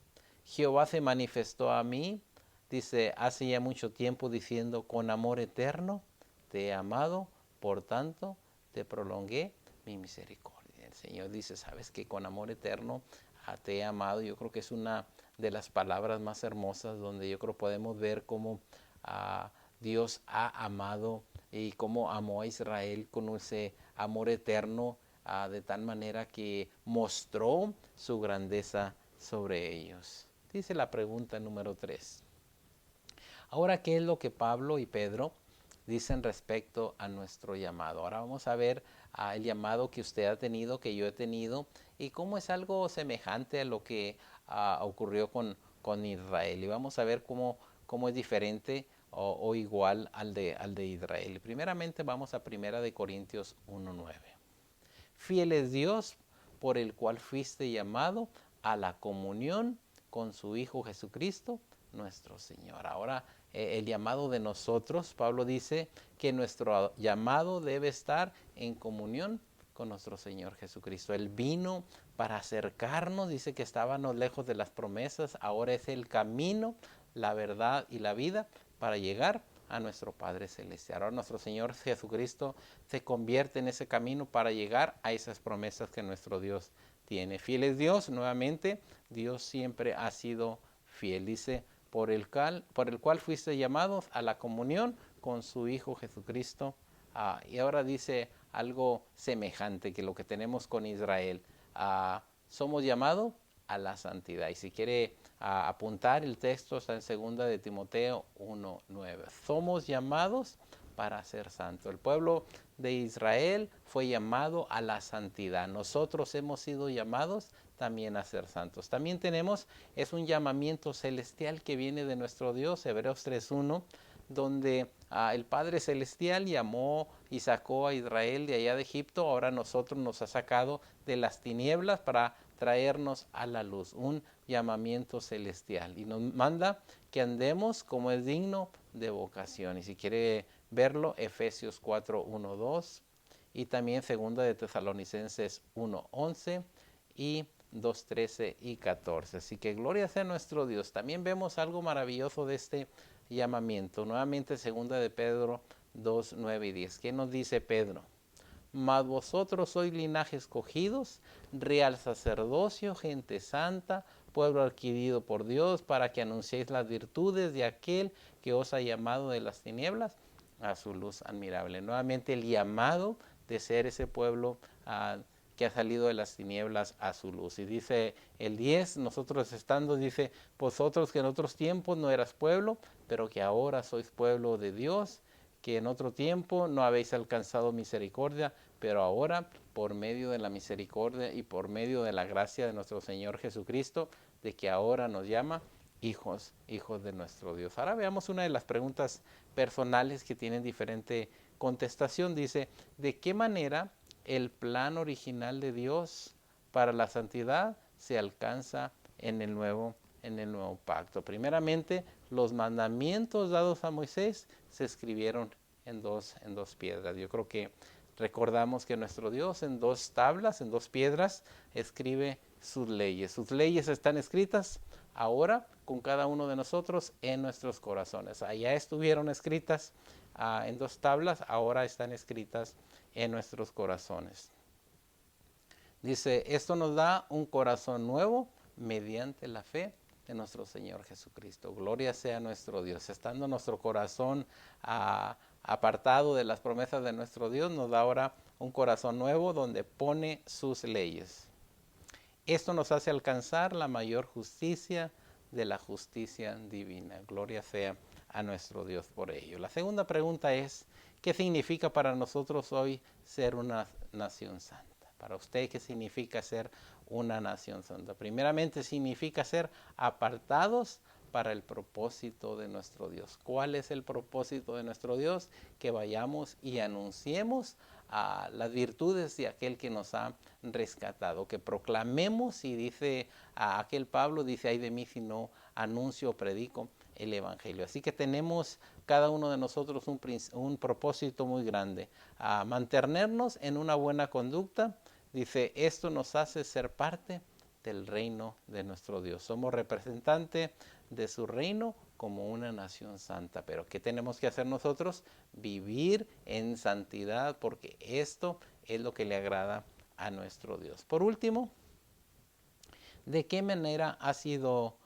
Jehová se manifestó a mí, dice, hace ya mucho tiempo diciendo, con amor eterno te he amado, por tanto te prolongué mi misericordia. El Señor dice, ¿sabes qué? Con amor eterno te he amado. Yo creo que es una de las palabras más hermosas donde yo creo podemos ver cómo Dios ha amado y cómo amó a Israel con ese amor eterno de tal manera que mostró su grandeza sobre ellos. Dice la pregunta número 3. Ahora, ¿qué es lo que Pablo y Pedro dicen respecto a nuestro llamado? Ahora vamos a ver el llamado que usted ha tenido, que yo he tenido, y cómo es algo semejante a lo que ocurrió con Israel. Y vamos a ver cómo es diferente o igual al de Israel. Primeramente vamos a 1 Corintios 1:9. Fiel es Dios por el cual fuiste llamado a la comunión con su Hijo Jesucristo, nuestro Señor. Ahora, el llamado de nosotros, Pablo dice que nuestro llamado debe estar en comunión con nuestro Señor Jesucristo. Él vino para acercarnos, dice que estábamos lejos de las promesas, ahora es el camino, la verdad y la vida para llegar a nuestro Padre Celestial. Ahora nuestro Señor Jesucristo se convierte en ese camino para llegar a esas promesas que nuestro Dios tiene. Fiel es Dios, nuevamente, Dios siempre ha sido fiel. Dice, por el cual fuiste llamados a la comunión con su Hijo Jesucristo. Y ahora dice algo semejante que lo que tenemos con Israel. Somos llamados a la santidad. Y si quiere apuntar, el texto está en 2 de Timoteo 1:9. Somos llamados para ser santos. El pueblo de Israel fue llamado a la santidad. Nosotros hemos sido llamados también a ser santos. También es un llamamiento celestial que viene de nuestro Dios, Hebreos 3:1, donde el Padre Celestial llamó y sacó a Israel de allá de Egipto. Ahora nosotros nos ha sacado de las tinieblas para traernos a la luz, un llamamiento celestial. Y nos manda que andemos como es digno de vocación. Y si quiere verlo, Efesios 4:1-2 y también 2 de Tesalonicenses 1:11 y 2:13 y 14. Así que gloria sea nuestro Dios. También vemos algo maravilloso de este llamamiento. Nuevamente 2 de Pedro 2:9 y 10. ¿Qué nos dice Pedro? Mas vosotros sois linaje escogidos, real sacerdocio, gente santa, pueblo adquirido por Dios, para que anunciéis las virtudes de aquel que os ha llamado de las tinieblas a su luz admirable. Nuevamente el llamado de ser ese pueblo que ha salido de las tinieblas a su luz. Y dice el 10, nosotros estando, dice, vosotros que en otros tiempos no eras pueblo, pero que ahora sois pueblo de Dios, que en otro tiempo no habéis alcanzado misericordia, pero ahora por medio de la misericordia y por medio de la gracia de nuestro Señor Jesucristo, de que ahora nos llama hijos de nuestro Dios. Ahora veamos una de las preguntas personales que tienen diferente contestación. Dice, ¿de qué manera el plan original de Dios para la santidad se alcanza en el nuevo pacto. Primeramente, los mandamientos dados a Moisés se escribieron en dos piedras. Yo creo que recordamos que nuestro Dios en dos tablas, en dos piedras, escribe sus leyes. Sus leyes están escritas ahora con cada uno de nosotros en nuestros corazones. Allá estuvieron escritas en dos tablas, ahora están escritas en nuestros corazones. Dice, esto nos da un corazón nuevo mediante la fe de nuestro Señor Jesucristo. Gloria sea nuestro Dios. Estando nuestro corazón apartado de las promesas de nuestro Dios, nos da ahora un corazón nuevo donde pone sus leyes. Esto nos hace alcanzar la mayor justicia de la justicia divina. Gloria sea a nuestro Dios por ello. La segunda pregunta es, ¿qué significa para nosotros hoy ser una nación santa? Para usted, ¿qué significa ser una nación santa? Primeramente significa ser apartados para el propósito de nuestro Dios. ¿Cuál es el propósito de nuestro Dios? Que vayamos y anunciemos las virtudes de aquel que nos ha rescatado, que proclamemos, y dice aquel Pablo, dice, ay de mí si no anuncio o predico el evangelio. Así que tenemos cada uno de nosotros un propósito muy grande, mantenernos en una buena conducta. Dice, esto nos hace ser parte del reino de nuestro Dios. Somos representantes de su reino como una nación santa. Pero ¿qué tenemos que hacer nosotros? Vivir en santidad, porque esto es lo que le agrada a nuestro Dios. Por último, ¿de qué manera ha sido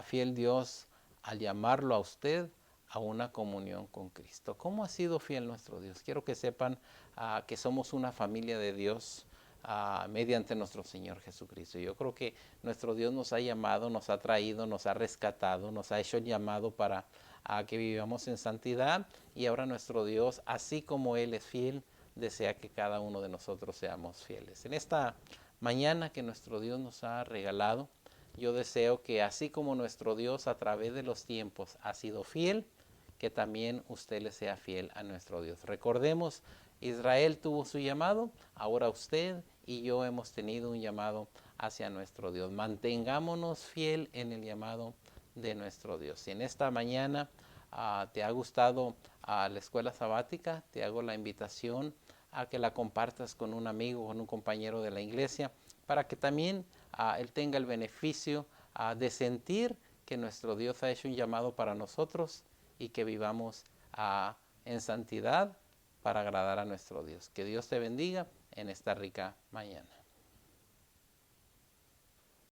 fiel Dios al llamarlo a usted a una comunión con Cristo? ¿Cómo ha sido fiel nuestro Dios? Quiero que sepan que somos una familia de Dios mediante nuestro Señor Jesucristo. Yo creo que nuestro Dios nos ha llamado, nos ha traído, nos ha rescatado, nos ha hecho el llamado para que vivamos en santidad, y ahora nuestro Dios, así como Él es fiel, desea que cada uno de nosotros seamos fieles. En esta mañana que nuestro Dios nos ha regalado, yo deseo que así como nuestro Dios a través de los tiempos ha sido fiel, que también usted le sea fiel a nuestro Dios. Recordemos, Israel tuvo su llamado, ahora usted y yo hemos tenido un llamado hacia nuestro Dios. Mantengámonos fiel en el llamado de nuestro Dios. Si en esta mañana te ha gustado la escuela sabática, te hago la invitación a que la compartas con un amigo, con un compañero de la iglesia, para que también él tenga el beneficio de sentir que nuestro Dios ha hecho un llamado para nosotros y que vivamos en santidad para agradar a nuestro Dios. Que Dios te bendiga en esta rica mañana.